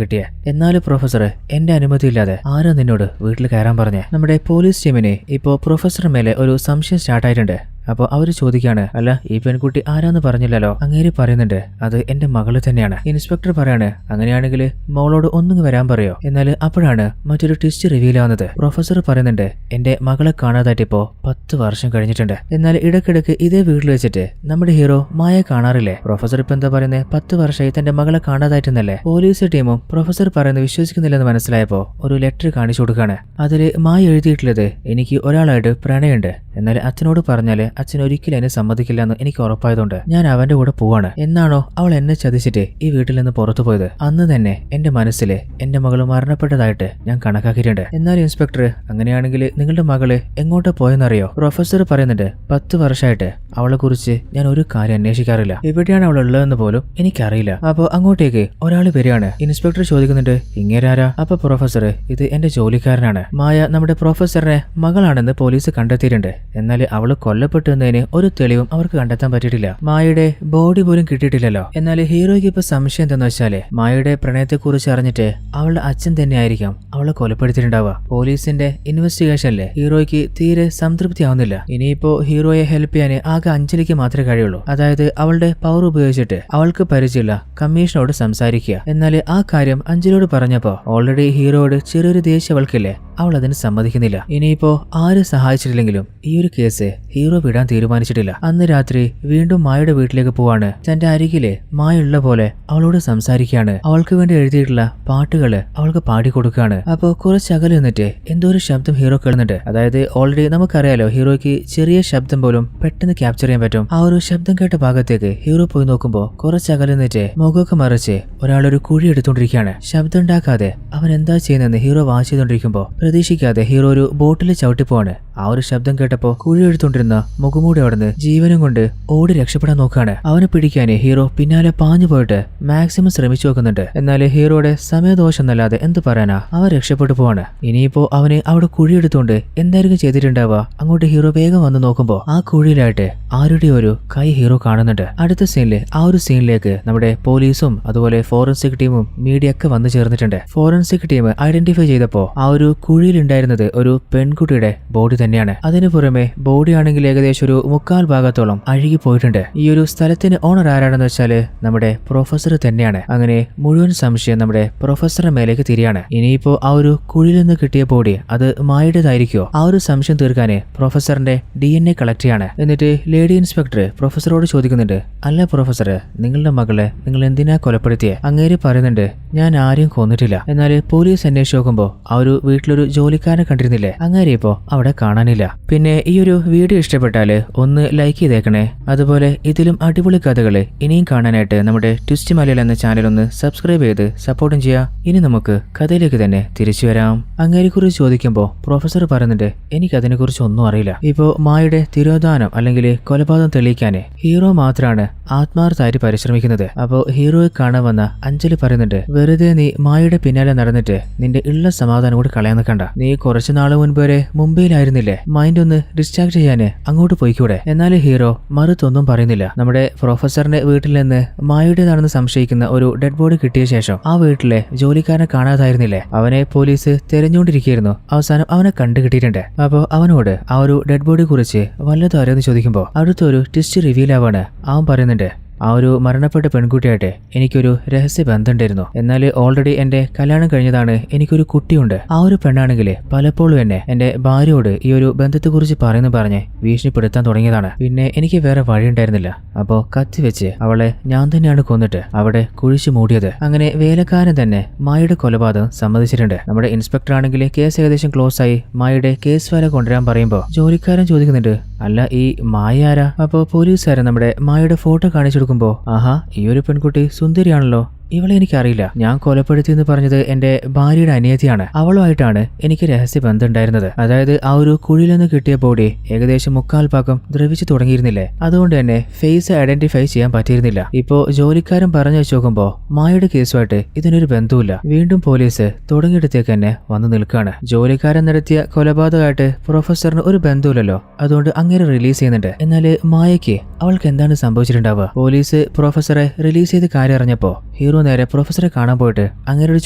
കിട്ടിയേ. എന്നാലും പ്രൊഫസർ, എന്റെ അനുമതി ഇല്ലാതെ ആരാ നിന്നോട് വീട്ടിൽ കയറാൻ പറഞ്ഞേ? നമ്മുടെ പോലീസ് ടീമിന് ഇപ്പോ പ്രൊഫസറിന് മേലെ ഒരു സംശയം സ്റ്റാർട്ടായിട്ടുണ്ട്. അപ്പോൾ അവര് ചോദിക്കാണ്, അല്ല ഈ പെൺകുട്ടി ആരാന്ന് പറഞ്ഞില്ലല്ലോ. അങ്ങേര് പറയുന്നുണ്ട്, അത് എന്റെ മകള് തന്നെയാണ്. ഇൻസ്പെക്ടർ പറയാണ്, അങ്ങനെയാണെങ്കിൽ മോളോട് ഒന്നും വരാൻ പറയോ? എന്നാൽ അപ്പോഴാണ് മറ്റൊരു ട്വിസ്റ്റ് റിവീൽ ആവുന്നത്. പ്രൊഫസർ പറയുന്നുണ്ട്, എന്റെ മകളെ കാണാതായിട്ടിപ്പോ 10 വർഷം കഴിഞ്ഞിട്ടുണ്ട്. എന്നാൽ ഇടയ്ക്കിടയ്ക്ക് ഇതേ വീട്ടിൽ വെച്ചിട്ട് നമ്മുടെ ഹീറോ മായ കാണാറില്ലേ. പ്രൊഫസർ ഇപ്പൊ എന്താ പറയുന്നത്, 10 വർഷമായി തന്റെ മകളെ കാണാതായിട്ടെന്നല്ലേ. പോലീസ് ടീമും പ്രൊഫസർ പറയുന്നത് വിശ്വസിക്കുന്നില്ലെന്ന് മനസ്സിലായപ്പോ ഒരു ലെറ്റർ കാണിച്ചു കൊടുക്കാണ്. അതില് മായ എഴുതിയിട്ടുള്ളത്, എനിക്ക് ഒരാളായിട്ട് പ്രണയമുണ്ട്. എന്നാൽ അച്ഛനോട് പറഞ്ഞാല് അച്ഛൻ ഒരിക്കലും എന്നെ സമ്മതിക്കില്ല എന്ന് എനിക്ക് ഉറപ്പായതുകൊണ്ട് ഞാൻ അവന്റെ കൂടെ പോവാണ്. എന്നാണോ അവൾ എന്നെ ചതിച്ചിട്ട് ഈ വീട്ടിൽ നിന്ന് പുറത്തു പോയത്, അന്ന് തന്നെ എന്റെ മനസ്സിലെ എന്റെ മകള് മരണപ്പെട്ടതായിട്ട് ഞാൻ കണക്കാക്കിയിട്ടുണ്ട്. എന്നാൽ ഇൻസ്പെക്ടർ, അങ്ങനെയാണെങ്കിൽ നിങ്ങളുടെ മകള് എങ്ങോട്ട് പോയെന്നറിയോ? പ്രൊഫസർ പറയുന്നുണ്ട്, 10 വർഷമായിട്ട് അവളെ കുറിച്ച് ഞാൻ ഒരു കാര്യം അന്വേഷിക്കാറില്ല. എവിടെയാണ് അവൾ ഉള്ളതെന്ന് പോലും എനിക്കറിയില്ല. അപ്പൊ അങ്ങോട്ടേക്ക് ഒരാൾ വരികയാണ്. ഇൻസ്പെക്ടർ ചോദിക്കുന്നുണ്ട്, ഇങ്ങേരാരാ? അപ്പൊ പ്രൊഫസർ, ഇത് എന്റെ ജോലിക്കാരനാണ്. മായ നമ്മുടെ പ്രൊഫസറിനെ മകളാണെന്ന് പോലീസ് കണ്ടെത്തിയിട്ടുണ്ട്. എന്നാൽ അവള് കൊല്ലപ്പെട്ടു എന്നതിന് ഒരു തെളിവും അവർക്ക് കണ്ടെത്താൻ പറ്റിയിട്ടില്ല. മായയുടെ ബോഡി പോലും കിട്ടിയിട്ടില്ലല്ലോ. എന്നാൽ ഹീറോയ്ക്ക് ഇപ്പൊ സംശയം എന്താന്ന് വെച്ചാല് മായയുടെ പ്രണയത്തെ കുറിച്ച് അറിഞ്ഞിട്ട് അവളുടെ അച്ഛൻ തന്നെ ആയിരിക്കാം അവളെ കൊലപ്പെടുത്തിയിട്ടുണ്ടാവുക. പോലീസിന്റെ ഇൻവെസ്റ്റിഗേഷനിലെ ഹീറോയ്ക്ക് തീരെ സംതൃപ്തി ആവുന്നില്ല. ഇനിയിപ്പോ ഹീറോയെ ഹെൽപ്പ് ചെയ്യാൻ ആകെ അഞ്ജലിക്ക് മാത്രമേ കഴിയുള്ളൂ. അതായത് അവളുടെ പവർ ഉപയോഗിച്ചിട്ട് അവൾക്ക് പരിചയമില്ല കമ്മീഷനോട് സംസാരിക്കുക. എന്നാൽ ആ കാര്യം അഞ്ജലിയോട് പറഞ്ഞപ്പോ ഓൾറെഡി ഹീറോയോട് ചെറിയൊരു ദേഷ്യം അവൾക്കില്ലേ, അവൾ അതിന് സമ്മതിക്കുന്നില്ല. ഇനിയിപ്പോ ആര് സഹായിച്ചിട്ടില്ലെങ്കിലും ഈ ഒരു കേസ് ഹീറോ വിടാൻ തീരുമാനിച്ചിട്ടില്ല. അന്ന് രാത്രി വീണ്ടും മായയുടെ വീട്ടിലേക്ക് പോവാണ്. തന്റെ അരികില് മായ ഉള്ള പോലെ അവളോട് സംസാരിക്കുകയാണ്. അവൾക്ക് വേണ്ടി എഴുതിയിട്ടുള്ള പാട്ടുകള് അവൾക്ക് പാടിക്കൊടുക്കുകയാണ്. അപ്പോ കുറച്ച് അകലെ നിന്നിട്ട് എന്തോ ഒരു ശബ്ദം ഹീറോ കേൾക്കുന്നുണ്ട്. അതായത് ഓൾറെഡി നമുക്കറിയാലോ ഹീറോയ്ക്ക് ചെറിയ ശബ്ദം പോലും പെട്ടെന്ന് ക്യാപ്ചർ ചെയ്യാൻ പറ്റും. ആ ഒരു ശബ്ദം കേട്ട ഭാഗത്തേക്ക് ഹീറോ പോയി നോക്കുമ്പോ കുറച്ച് അകലെ നിന്നിട്ട് മുഖമൊക്കെ മറിച്ച് ഒരാളൊരു കുഴി എടുത്തോണ്ടിരിക്കുകയാണ്. ശബ്ദം ഉണ്ടാക്കാതെ അവൻ എന്താ ചെയ്യുന്നതെന്ന് ഹീറോ വാച്ച് ചെയ്തോണ്ടിരിക്കുമ്പോ പ്രതീക്ഷിക്കാതെ ഹീറോ ഒരു ബോട്ടിൽ ചവിട്ടിപ്പോവാണ്. ആ ഒരു ശബ്ദം കേട്ടപ്പോ കുഴി എടുത്തോണ്ടിരുന്ന മുഖമൂടി അവിടുന്ന് ജീവനും കൊണ്ട് ഓടി രക്ഷപ്പെടാൻ നോക്കാണ്. അവനെ പിടിക്കാന് ഹീറോ പിന്നാലെ പാഞ്ഞു പോയിട്ട് മാക്സിമം ശ്രമിച്ചു നോക്കുന്നുണ്ട്. എന്നാൽ ഹീറോയുടെ സമയദോഷം എന്നല്ലാതെ എന്ത് പറയാനാ, അവൻ രക്ഷപ്പെട്ടു പോവാണ്. ഇനിയിപ്പോ അവന് അവിടെ കുഴിയെടുത്തോണ്ട് എന്തായിരിക്കും ചെയ്തിട്ടുണ്ടാവുക. അങ്ങോട്ട് ഹീറോ വേഗം വന്ന് നോക്കുമ്പോ ആ കുഴിയിലായിട്ട് ആരുടെ ഒരു കൈ ഹീറോ കാണുന്നുണ്ട്. അടുത്ത സീനില് ആ ഒരു സീനിലേക്ക് നമ്മുടെ പോലീസും അതുപോലെ ഫോറൻസിക് ടീമും മീഡിയ ഒക്കെ വന്നു ചേർന്നിട്ടുണ്ട്. ഫോറൻസിക് ടീം ഐഡന്റിഫൈ ചെയ്തപ്പോ ആ ഒരു കുഴിയിലുണ്ടായിരുന്നത് ഒരു പെൺകുട്ടിയുടെ ബോഡി തന്നെയാണ്. അതിനു പുറമെ ബോഡി ആണെങ്കിൽ ഏകദേശം ഒരു 3/4 ഭാഗത്തോളം അഴുകി പോയിട്ടുണ്ട്. ഈ ഒരു സ്ഥലത്തിന് ഓണർ ആരാണെന്ന് വെച്ചാല് നമ്മുടെ പ്രൊഫസർ തന്നെയാണ്. അങ്ങനെ മുഴുവൻ സംശയം നമ്മുടെ പ്രൊഫസറുടെ മേലേക്ക് തിരിയാണ്. ഇനിയിപ്പോ ആ ഒരു കുഴിയിൽ നിന്ന് കിട്ടിയ ബോഡി അത് മായുടേതായിരിക്കോ? ആ ഒരു സംശയം തീർക്കാന് പ്രൊഫസറിന്റെ DNA കളക്ട് ചെയ്യാണ്. എന്നിട്ട് ലേഡി ഇൻസ്പെക്ടർ പ്രൊഫസറോട് ചോദിക്കുന്നുണ്ട്, അല്ല പ്രൊഫസർ, നിങ്ങളുടെ മകളെ നിങ്ങൾ എന്തിനാ കൊലപ്പെടുത്തിയേ? അങ്ങേര് പറയുന്നുണ്ട്, ഞാൻ ആരെയും കൊന്നിട്ടില്ല. എന്നാൽ പോലീസ് അന്വേഷിച്ച് നോക്കുമ്പോ ആ ഒരു വീട്ടിലൊരു ജോലിക്കാരനെ കണ്ടിരുന്നില്ലേ, അങ്ങേരെ ഇപ്പോ അവിടെ കാണാനില്ല. പിന്നെ ഈ ഒരു വീഡിയോ ഇഷ്ടപ്പെട്ടാല് ഒന്ന് ലൈക്ക് ചെയ്തേക്കണേ. അതുപോലെ ഇതിലും അടിപൊളി കഥകള് ഇനിയും കാണാനായിട്ട് നമ്മുടെ ട്വിസ്റ്റ് മലയാളം എന്ന ചാനൽ ഒന്ന് സബ്സ്ക്രൈബ് ചെയ്ത് സപ്പോർട്ടും ചെയ്യാം. ഇനി നമുക്ക് കഥയിലേക്ക് തന്നെ തിരിച്ചു വരാം. അങ്ങേരെ കുറിച്ച് ചോദിക്കുമ്പോ പ്രൊഫസർ പറയുന്നുണ്ട്, എനിക്ക് അതിനെ കുറിച്ച് ഒന്നും അറിയില്ല. ഇപ്പോ മായയുടെ തിരോധാനം അല്ലെങ്കിൽ കൊലപാതകം തെളിയിക്കാന് ഹീറോ മാത്രമാണ് ആത്മാർത്ഥമായിട്ട് പരിശ്രമിക്കുന്നത്. അപ്പോൾ ഹീറോയെ കാണാൻ വന്ന അഞ്ജലി പറയുന്നുണ്ട്, വെറുതെ നീ മായയുടെ പിന്നാലെ നടന്നിട്ട് നിന്റെ ഉള്ള സമാധാനം കൂടി കളയാൻ നിൽക്കണ്ട. നീ കുറച്ചു നാള് മുൻപ് വരെ മുംബൈയിലായിരുന്നില്ലേ, മൈൻഡ് ഒന്ന് ഡിസ്ട്രാക്ട് ചെയ്യാന് അങ്ങോട്ട് പോയിക്കൂടെ. എന്നാൽ ഹീറോ മറുത്തൊന്നും പറയുന്നില്ല. നമ്മുടെ പ്രൊഫസറിന്റെ വീട്ടിൽ നിന്ന് മായയുടേതാണെന്ന് സംശയിക്കുന്ന ഒരു ഡെഡ് ബോഡി കിട്ടിയ ശേഷം ആ വീട്ടിലെ ജോലിക്കാരനെ കാണാതായിരുന്നില്ലേ, അവനെ പോലീസ് തെരഞ്ഞുകൊണ്ടിരിക്കുകയായിരുന്നു. അവസാനം അവനെ കണ്ടുകിട്ടിയിട്ടുണ്ട്. അപ്പോൾ അവനോട് ആ ഒരു ഡെഡ് ബോഡിയെ കുറിച്ച് വല്ലതും അറിയാമെന്ന് ചോദിക്കുമ്പോൾ അടുത്തൊരു ട്വിസ്റ്റ് റിവീൽ ആവാണ്. അവൻ പറയുന്നുണ്ട്, ആ ഒരു മരണപ്പെട്ട പെൺകുട്ടിയായിട്ട് എനിക്കൊരു രഹസ്യ ബന്ധമുണ്ടായിരുന്നു. എന്നാൽ ഓൾറെഡി എന്റെ കല്യാണം കഴിഞ്ഞതാണ്, എനിക്കൊരു കുട്ടിയുണ്ട്. ആ ഒരു പെണ്ണാണെങ്കിൽ പലപ്പോഴും എന്നെ എന്റെ ഭാര്യയോട് ഈ ഒരു ബന്ധത്തെക്കുറിച്ച് പറഞ്ഞ് ഭീഷണിപ്പെടുത്താൻ തുടങ്ങിയതാണ്. പിന്നെ എനിക്ക് വേറെ വഴിയുണ്ടായിരുന്നില്ല. അപ്പോൾ കത്തി വെച്ച് അവളെ ഞാൻ തന്നെയാണ് കൊന്നിട്ട് അവിടെ കുഴിച്ചു മൂടിയത്. അങ്ങനെ വേലക്കാരൻ തന്നെ മായയുടെ കൊലപാതകം സമ്മതിച്ചിട്ടുണ്ട്. നമ്മുടെ ഇൻസ്പെക്ടർ ആണെങ്കിൽ കേസ് ഏകദേശം ക്ലോസ് ആയി മായയുടെ കേസ് ഫയൽ കൊണ്ടുവരാൻ പറയുമ്പോൾ ജോലിക്കാരൻ ചോദിക്കുന്നുണ്ട്, അല്ല ഈ മായ ആരാ? അപ്പോൾ പോലീസുകാരൻ നമ്മുടെ മായയുടെ ഫോട്ടോ കാണിച്ചു കൊടുക്കുമ്പോൾ, ആഹാ ഈ ഒരു പെൺകുട്ടി സുന്ദരിയാണല്ലോ, ഇവളെ എനിക്കറിയില്ല. ഞാൻ കൊലപ്പെടുത്തിയെന്ന് പറഞ്ഞത് എന്റെ ഭാര്യയുടെ അനിയത്തിയാണ്. അവളുമായിട്ടാണ് എനിക്ക് രഹസ്യ ബന്ധം ഉണ്ടായിരുന്നത്. അതായത് ആ ഒരു കുഴിയിൽ നിന്ന് കിട്ടിയ ബോഡി ഏകദേശം 3/4 ഭാഗം ദ്രവിച്ചു തുടങ്ങിയിരുന്നില്ലേ, അതുകൊണ്ട് തന്നെ ഫേസ് ഐഡന്റിഫൈ ചെയ്യാൻ പറ്റിയിരുന്നില്ല. ഇപ്പോ ജോലിക്കാരൻ പറഞ്ഞു വെച്ച് നോക്കുമ്പോ മായയുടെ കേസുമായിട്ട് ഇതിനൊരു ബന്ധവുമില്ല. വീണ്ടും പോലീസ് തുടങ്ങിയിടത്തേക്ക് തന്നെ വന്നു നിൽക്കുകയാണ്. ജോലിക്കാരൻ നടത്തിയ കൊലപാതകമായിട്ട് പ്രൊഫസറിന് ഒരു ബന്ധവുമില്ലല്ലോ, അതുകൊണ്ട് അങ്ങനെ റിലീസ് ചെയ്യുന്നുണ്ട്. എന്നാല് മായയ്ക്ക് അവൾക്ക് എന്താണ് സംഭവിച്ചിട്ടുണ്ടാവുക? പോലീസ് പ്രൊഫസറെ റിലീസ് ചെയ്ത് കാര്യം അറിഞ്ഞപ്പോ ഹീറോ നേരെ പ്രൊഫസറെ കാണാൻ പോയിട്ട് അങ്ങേരോട്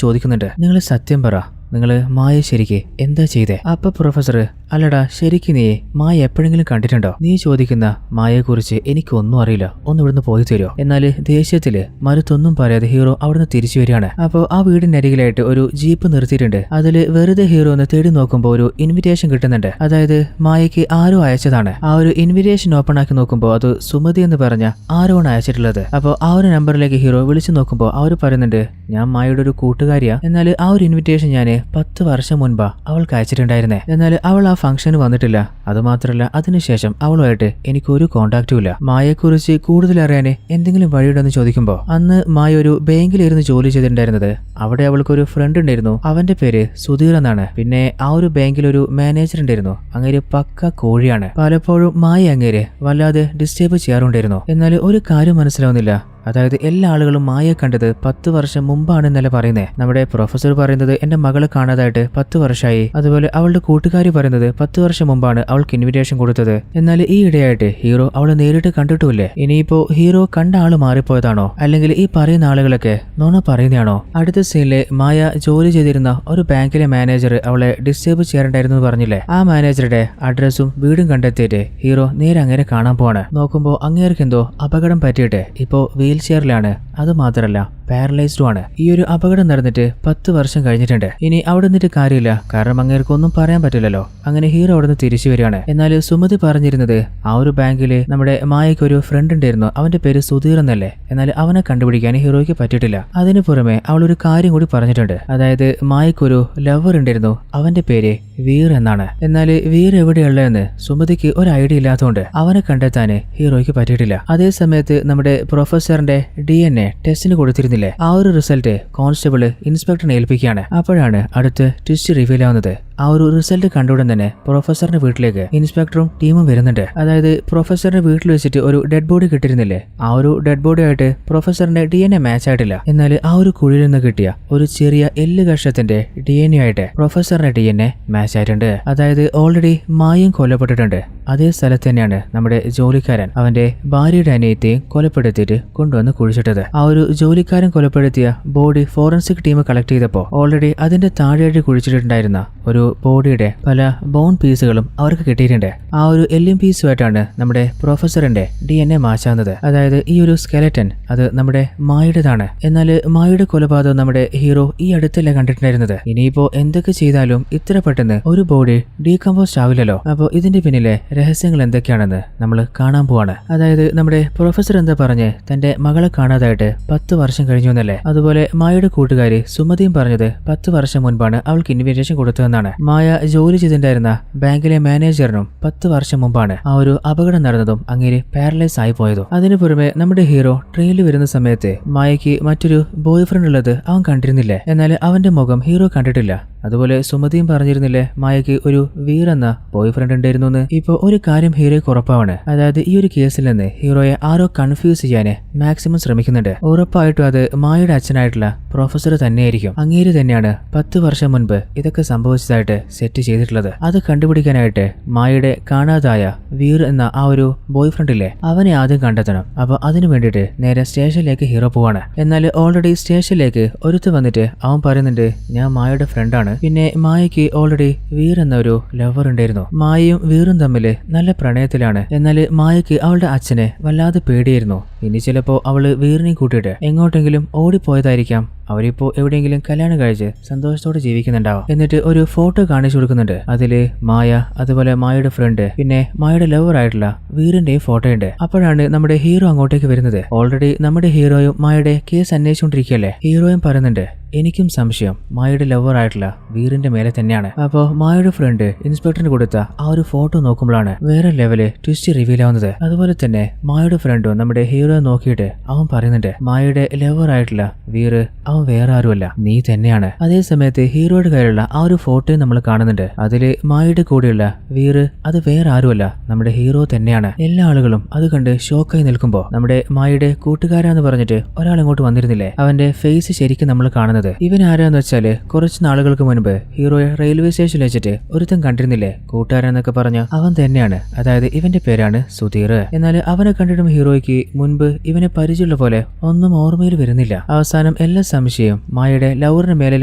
ചോദിക്കുന്നുണ്ട്, നിങ്ങൾ സത്യം പറ, നിങ്ങള് മായ ശരിക്ക് എന്താ ചെയ്തേ? അപ്പൊ പ്രൊഫസർ, അല്ലടാ ശരിക്ക് നീ മായ എപ്പോഴെങ്കിലും കണ്ടിട്ടുണ്ടോ? നീ ചോദിക്കുന്ന മായയെക്കുറിച്ച് എനിക്കൊന്നും അറിയില്ല, ഒന്ന് ഇവിടുന്ന് പോയി തരുമോ? എന്നാല് ദേഷ്യത്തില് മറുത്തൊന്നും പറയാതെ ഹീറോ അവിടുന്ന് തിരിച്ചു വരികയാണ്. അപ്പോൾ ആ വീടിന്റെ അരികിലായിട്ട് ഒരു ജീപ്പ് നിർത്തിയിട്ടുണ്ട്. അതില് വെറുതെ ഹീറോ ഒന്ന് തേടി നോക്കുമ്പോൾ ഒരു ഇൻവിറ്റേഷൻ കിട്ടുന്നുണ്ട്. അതായത് മായയ്ക്ക് ആരോ അയച്ചതാണ്. ആ ഒരു ഇൻവിറ്റേഷൻ ഓപ്പൺ ആക്കി നോക്കുമ്പോൾ അത് സുമതി എന്ന് പറഞ്ഞ ആരോ ആണ് അയച്ചിട്ടുള്ളത്. അപ്പോൾ ആ ഒരു നമ്പറിലേക്ക് ഹീറോ വിളിച്ചു നോക്കുമ്പോൾ അവർ പറയുന്നുണ്ട്, ഞാൻ മായയുടെ ഒരു കൂട്ടുകാരിയാ. എന്നാൽ ആ ഒരു ഇൻവിറ്റേഷൻ ഞാൻ 10 വർഷം മുൻപാ അവൾക്ക് അയച്ചിട്ടുണ്ടായിരുന്നേ. എന്നാൽ അവൾ ആ ഫംഗ്ഷന് വന്നിട്ടില്ല. അതുമാത്രമല്ല അതിനുശേഷം അവളുമായിട്ട് എനിക്കൊരു കോണ്ടാക്റ്റും ഇല്ല. മായയെക്കുറിച്ച് കൂടുതൽ അറിയാൻ എന്തെങ്കിലും വഴിയുണ്ടെന്ന് ചോദിക്കുമ്പോൾ അന്ന് മായ ഒരു ബാങ്കിലായിരുന്നു ജോലി ചെയ്തിട്ടുണ്ടായിരുന്നത്. അവിടെ അവൾക്കൊരു ഫ്രണ്ട് ഉണ്ടായിരുന്നു, അവന്റെ പേര് സുധീർ എന്നാണ്. പിന്നെ ആ ഒരു ബാങ്കിൽ ഒരു മാനേജർ ഉണ്ടായിരുന്നു, അങ്ങേര് പക്ക കോഴിയാണ്. പലപ്പോഴും മായ അങ്ങേര് വല്ലാതെ ഡിസ്റ്റർബ് ചെയ്യാറുണ്ടായിരുന്നു. എന്നാൽ ഒരു കാര്യം മനസ്സിലാവുന്നില്ല, അതായത് എല്ലാ ആളുകളും മായയെ കണ്ടത് 10 വർഷം മുമ്പാണെന്നല്ല പറയുന്നേ. നമ്മുടെ പ്രൊഫസർ പറയുന്നത് എന്റെ മകളെ കാണാതായിട്ട് 10 വർഷമായി. അതുപോലെ അവളുടെ കൂട്ടുകാരി പറയുന്നത് 10 വർഷം മുമ്പാണ് അവൾക്ക് ഇൻവിറ്റേഷൻ കൊടുത്തത്. എന്നാൽ ഈ ഇടയായിട്ട് ഹീറോ അവളെ നേരിട്ട് കണ്ടിട്ടുമില്ലേ? ഇനിയിപ്പോ ഹീറോ കണ്ട ആള് മാറിപ്പോയതാണോ, അല്ലെങ്കിൽ ഈ പറയുന്ന ആളുകളൊക്കെ നോണ പറയുന്നതാണോ? അടുത്ത സീനില് മായ ജോലി ചെയ്തിരുന്ന ഒരു ബാങ്കിലെ മാനേജർ അവളെ ഡിസ്റ്റർബ് ചെയ്യാറുണ്ടായിരുന്നു പറഞ്ഞില്ലേ, ആ മാനേജറുടെ അഡ്രസ്സും വീടും കണ്ടെത്തിയിട്ട് ഹീറോ നേരെ അങ്ങനെ കാണാൻ പോവാണ്. നോക്കുമ്പോൾ അങ്ങേർക്ക് എന്തോ അപകടം പറ്റിയിട്ട് ഇപ്പോ വീൽ ചെയറിലാണ്. അത് മാത്രല്ല പാരലൈസ്ഡും ആണ്. ഈ ഒരു അപകടം നടന്നിട്ട് 10 വർഷം കഴിഞ്ഞിട്ടുണ്ട്. ഇനി അവിടെ നിന്നിട്ട് കാര്യമില്ല, കാരണം അങ്ങേർക്കൊന്നും പറയാൻ പറ്റില്ലല്ലോ. അങ്ങനെ ഹീറോ അവിടെ നിന്ന് തിരിച്ചു വരികയാണ്. എന്നാൽ സുമതി പറഞ്ഞിരുന്നത് ആ ഒരു ബാങ്കില് നമ്മുടെ മായയ്ക്ക് ഒരു ഫ്രണ്ട് ഉണ്ടായിരുന്നു, അവന്റെ പേര് സുധീർ എന്നല്ലേ. എന്നാൽ അവനെ കണ്ടുപിടിക്കാൻ ഹീറോയ്ക്ക് പറ്റിയിട്ടില്ല. അതിനു പുറമെ അവൾ ഒരു കാര്യം കൂടി പറഞ്ഞിട്ടുണ്ട്, അതായത് മായയ്ക്കൊരു ലവർ ഉണ്ടായിരുന്നു, അവന്റെ പേര് വീർ എന്നാണ്. എന്നാൽ വീർ എവിടെയുള്ളതെന്ന് സുമതിക്ക് ഒരു ഐഡിയ ഇല്ലാത്തതുകൊണ്ട് അവനെ കണ്ടെത്താന് ഹീറോയ്ക്ക് പറ്റിയിട്ടില്ല. അതേ സമയത്ത് നമ്മുടെ പ്രൊഫസറിന്റെ DNA ടെസ്റ്റിന് കൊടുത്തിരുന്നില്ലേ, ആ ഒരു റിസൾട്ട് കോൺസ്റ്റബിള് ഇൻസ്പെക്ടറിനെ ഏൽപ്പിക്കുകയാണ്. അപ്പോഴാണ് അടുത്ത് ട്വിസ്റ്റ് റിവീൽ ആവുന്നത്. ആ ഒരു റിസൾട്ട് കണ്ടുടൻ തന്നെ പ്രൊഫസറിന്റെ വീട്ടിലേക്ക് ഇൻസ്പെക്ടറും ടീമും വരുന്നുണ്ട്. അതായത് പ്രൊഫസറിന്റെ വീട്ടിൽ വെച്ചിട്ട് ഒരു ഡെഡ് ബോഡി കിട്ടിയിരുന്നില്ലേ, ആ ഒരു ഡെഡ് ബോഡി ആയിട്ട് പ്രൊഫസറിന്റെ DNA മാച്ച് ആയിട്ടില്ല. എന്നാൽ ആ ഒരു കുഴിയിൽ നിന്ന് കിട്ടിയ ഒരു ചെറിയ എല്ല് കഷത്തിന്റെ DNA ആയിട്ട് പ്രൊഫസറിന്റെ DNA മാച്ച് ആയിട്ടുണ്ട്. അതായത് ഓൾറെഡി മായയും കൊല്ലപ്പെട്ടിട്ടുണ്ട്. അതേ സ്ഥലത്ത് തന്നെയാണ് നമ്മുടെ ജോലിക്കാരൻ അവന്റെ ഭാര്യയുടെ അനിയത്തെയും കൊലപ്പെടുത്തിയിട്ട് കൊണ്ടുവന്ന് കുഴിച്ചിട്ടത്. ആ ഒരു ജോലിക്കാരൻ കൊലപ്പെടുത്തിയ ബോഡി ഫോറൻസിക് ടീം കളക്ട് ചെയ്തപ്പോൾ ഓൾറെഡി അതിന്റെ താഴെയായിട്ട് കുഴിച്ചിട്ടുണ്ടായിരുന്ന ഒരു ബോഡിയുടെ പല ബോൺ പീസുകളും അവർക്ക് കിട്ടിയിട്ടുണ്ട്. ആ ഒരു എല്ലും പീസുമായിട്ടാണ് നമ്മുടെ പ്രൊഫസറിന്റെ DNA മാച്ചാകുന്നത്. അതായത് ഈ ഒരു സ്കെലറ്റൻ അത് നമ്മുടെ മായുടേതാണ്. എന്നാൽ മായുടെ കൊലപാതകം നമ്മുടെ ഹീറോ ഈ അടുത്തല്ല കണ്ടിട്ടുണ്ടായിരുന്നത്. ഇനിയിപ്പോ എന്തൊക്കെ ചെയ്താലും ഇത്ര പെട്ടെന്ന് ഒരു ബോഡി ഡീകമ്പോസ്റ്റ് ആവില്ലല്ലോ. അപ്പോൾ ഇതിന്റെ പിന്നിലെ രഹസ്യങ്ങൾ എന്തൊക്കെയാണെന്ന് നമ്മൾ കാണാൻ പോവാണ്. അതായത് നമ്മുടെ പ്രൊഫസർ എന്താ പറഞ്ഞ് തന്റെ മകളെ കാണാതായിട്ട് 10 വർഷം കഴിഞ്ഞു എന്നല്ലേ. അതുപോലെ മായയുടെ കൂട്ടുകാരി സുമതിയും പറഞ്ഞത് 10 വർഷം മുൻപാണ് അവൾക്ക് ഇൻവിറ്റേഷൻ കൊടുത്തതെന്നാണ്. മായ ജോലി ചെയ്തിട്ടുണ്ടായിരുന്ന ബാങ്കിലെ മാനേജറിനും 10 വർഷം മുമ്പാണ് ആ ഒരു അപകടം നടന്നതും അങ്ങേര് പാരലൈസ് ആയി പോയതും. അതിനു പുറമെ നമ്മുടെ ഹീറോ ട്രെയിനിൽ വരുന്ന സമയത്ത് മായയ്ക്ക് മറ്റൊരു ബോയ് ഫ്രണ്ട് ഉള്ളത് അവൻ കണ്ടിരുന്നില്ലേ. എന്നാൽ അവന്റെ മുഖം ഹീറോ കണ്ടിട്ടില്ല. അതുപോലെ സുമതിയും പറഞ്ഞിരുന്നില്ലേ മായയ്ക്ക് ഒരു വീർ എന്ന ബോയ് ഫ്രണ്ട് ഉണ്ടായിരുന്നു എന്ന്. ഇപ്പൊ ഒരു കാര്യം ഹീറോയ്ക്ക് ഉറപ്പാണ്, അതായത് ഈ ഒരു കേസിൽ നിന്ന് ഹീറോയെ ആരോ കൺഫ്യൂസ് ചെയ്യാന് മാക്സിമം ശ്രമിക്കുന്നുണ്ട്. ഉറപ്പായിട്ടും അത് മായയുടെ അച്ഛനായിട്ടുള്ള പ്രൊഫസർ തന്നെയായിരിക്കും. അങ്ങേര് തന്നെയാണ് 10 വർഷം മുൻപ് ഇതൊക്കെ സംഭവിച്ചതായിട്ട് സെറ്റ് ചെയ്തിട്ടുള്ളത്. അത് കണ്ടുപിടിക്കാനായിട്ട് മായയുടെ കാണാതായ വീർ എന്ന ആ ഒരു ബോയ് ഫ്രണ്ടില്ലേ അവനെ ആദ്യം കണ്ടെത്തണം. അപ്പൊ അതിനു വേണ്ടിയിട്ട് നേരെ സ്റ്റേഷനിലേക്ക് ഹീറോ പോവാണ്. എന്നാൽ ഓൾറെഡി സ്റ്റേഷനിലേക്ക് ഒരുത്ത് വന്നിട്ട് അവൻ പറയുന്നുണ്ട് ഞാൻ മായയുടെ ഫ്രണ്ടാണ്. പിന്നെ മായയ്ക്ക് ഓൾറെഡി വീർ എന്ന ഒരു ലവർ ഉണ്ടായിരുന്നു. മായയും വീറും തമ്മിൽ നല്ല പ്രണയത്തിലാണ്. എന്നാൽ മായയ്ക്ക് അവളുടെ അച്ഛനെ വല്ലാതെ പേടിയായിരുന്നു. ഇനി ചിലപ്പോ അവള് വീറിനെ കൂട്ടിയിട്ട് എങ്ങോട്ടെങ്കിലും ഓടിപ്പോയതായിരിക്കാം. അവരിപ്പോ എവിടെയെങ്കിലും കല്യാണം കഴിച്ച് സന്തോഷത്തോടെ ജീവിക്കുന്നുണ്ടാവാം. എന്നിട്ട് ഒരു ഫോട്ടോ കാണിച്ചു കൊടുക്കുന്നുണ്ട്. അതില് മായ, അതുപോലെ മായയുടെ ഫ്രണ്ട്, പിന്നെ മായയുടെ ലവർ ആയിട്ടുള്ള വീറിന്റെയും ഫോട്ടോ ഉണ്ട്. അപ്പോഴാണ് നമ്മുടെ ഹീറോ അങ്ങോട്ടേക്ക് വരുന്നത്. ഓൾറെഡി നമ്മുടെ ഹീറോയും മായയുടെ കേസ് അന്വേഷിച്ചുകൊണ്ടിരിക്കുകയല്ലേ. ഹീറോയും പറയുന്നുണ്ട് എനിക്കും സംശയം മായയുടെ ലവർ ആയിട്ടുള്ള വീറിന്റെ മേലെ തന്നെയാണ്. അപ്പോ മായയുടെ ഫ്രണ്ട് ഇൻസ്പെക്ടറിന് കൊടുത്ത ആ ഒരു ഫോട്ടോ നോക്കുമ്പോഴാണ് വേറെ ലെവല് ട്വിസ്റ്റ് റിവീൽ ആവുന്നത്. അതുപോലെ തന്നെ മായയുടെ ഫ്രണ്ടും നമ്മുടെ ഹീറോയെ നോക്കിയിട്ട് അവൻ പറയുന്നുണ്ട് മായയുടെ ലവർ ആയിട്ടുള്ള വീറ് അവൻ വേറെ ആരുമല്ല, നീ തന്നെയാണ്. അതേ സമയത്ത് ഹീറോയുടെ കയ്യിലുള്ള ആ ഒരു ഫോട്ടോയും നമ്മൾ കാണുന്നുണ്ട്. അതില് മായയുടെ കൂടെയുള്ള വീറ് അത് വേറെ ആരുമല്ല, നമ്മുടെ ഹീറോ തന്നെയാണ്. എല്ലാ ആളുകളും അത് കണ്ട് ഷോക്കായി നിൽക്കുമ്പോ നമ്മുടെ മായയുടെ കൂട്ടുകാരാന്ന് പറഞ്ഞിട്ട് ഒരാൾ ഇങ്ങോട്ട് വന്നിരുന്നില്ലേ, അവന്റെ ഫേസ് ശരിക്കും നമ്മൾ കാണുന്നത്. ഇവൻ ആരാന്ന് വെച്ചാല് കുറച്ച് നാളുകൾക്ക് മുൻപ് ഹീറോയെ റെയിൽവേ സ്റ്റേഷനിൽ വെച്ചിട്ട് ഒരുത്തൻ കണ്ടിരുന്നില്ലേ കൂട്ടുകാരെന്നൊക്കെ പറഞ്ഞ അവൻ തന്നെയാണ്. അതായത് ഇവന്റെ പേരാണ് സുധീർ. എന്നാൽ അവനെ കണ്ടിട്ടും ഹീറോയ്ക്ക് മുൻപ് ഇവനെ പരിചയമുള്ള പോലെ ഒന്നും ഓർമ്മയിൽ വരുന്നില്ല. അവസാനം എല്ലാ സംശയം മായയുടെ ലവറിന് മേലിൽ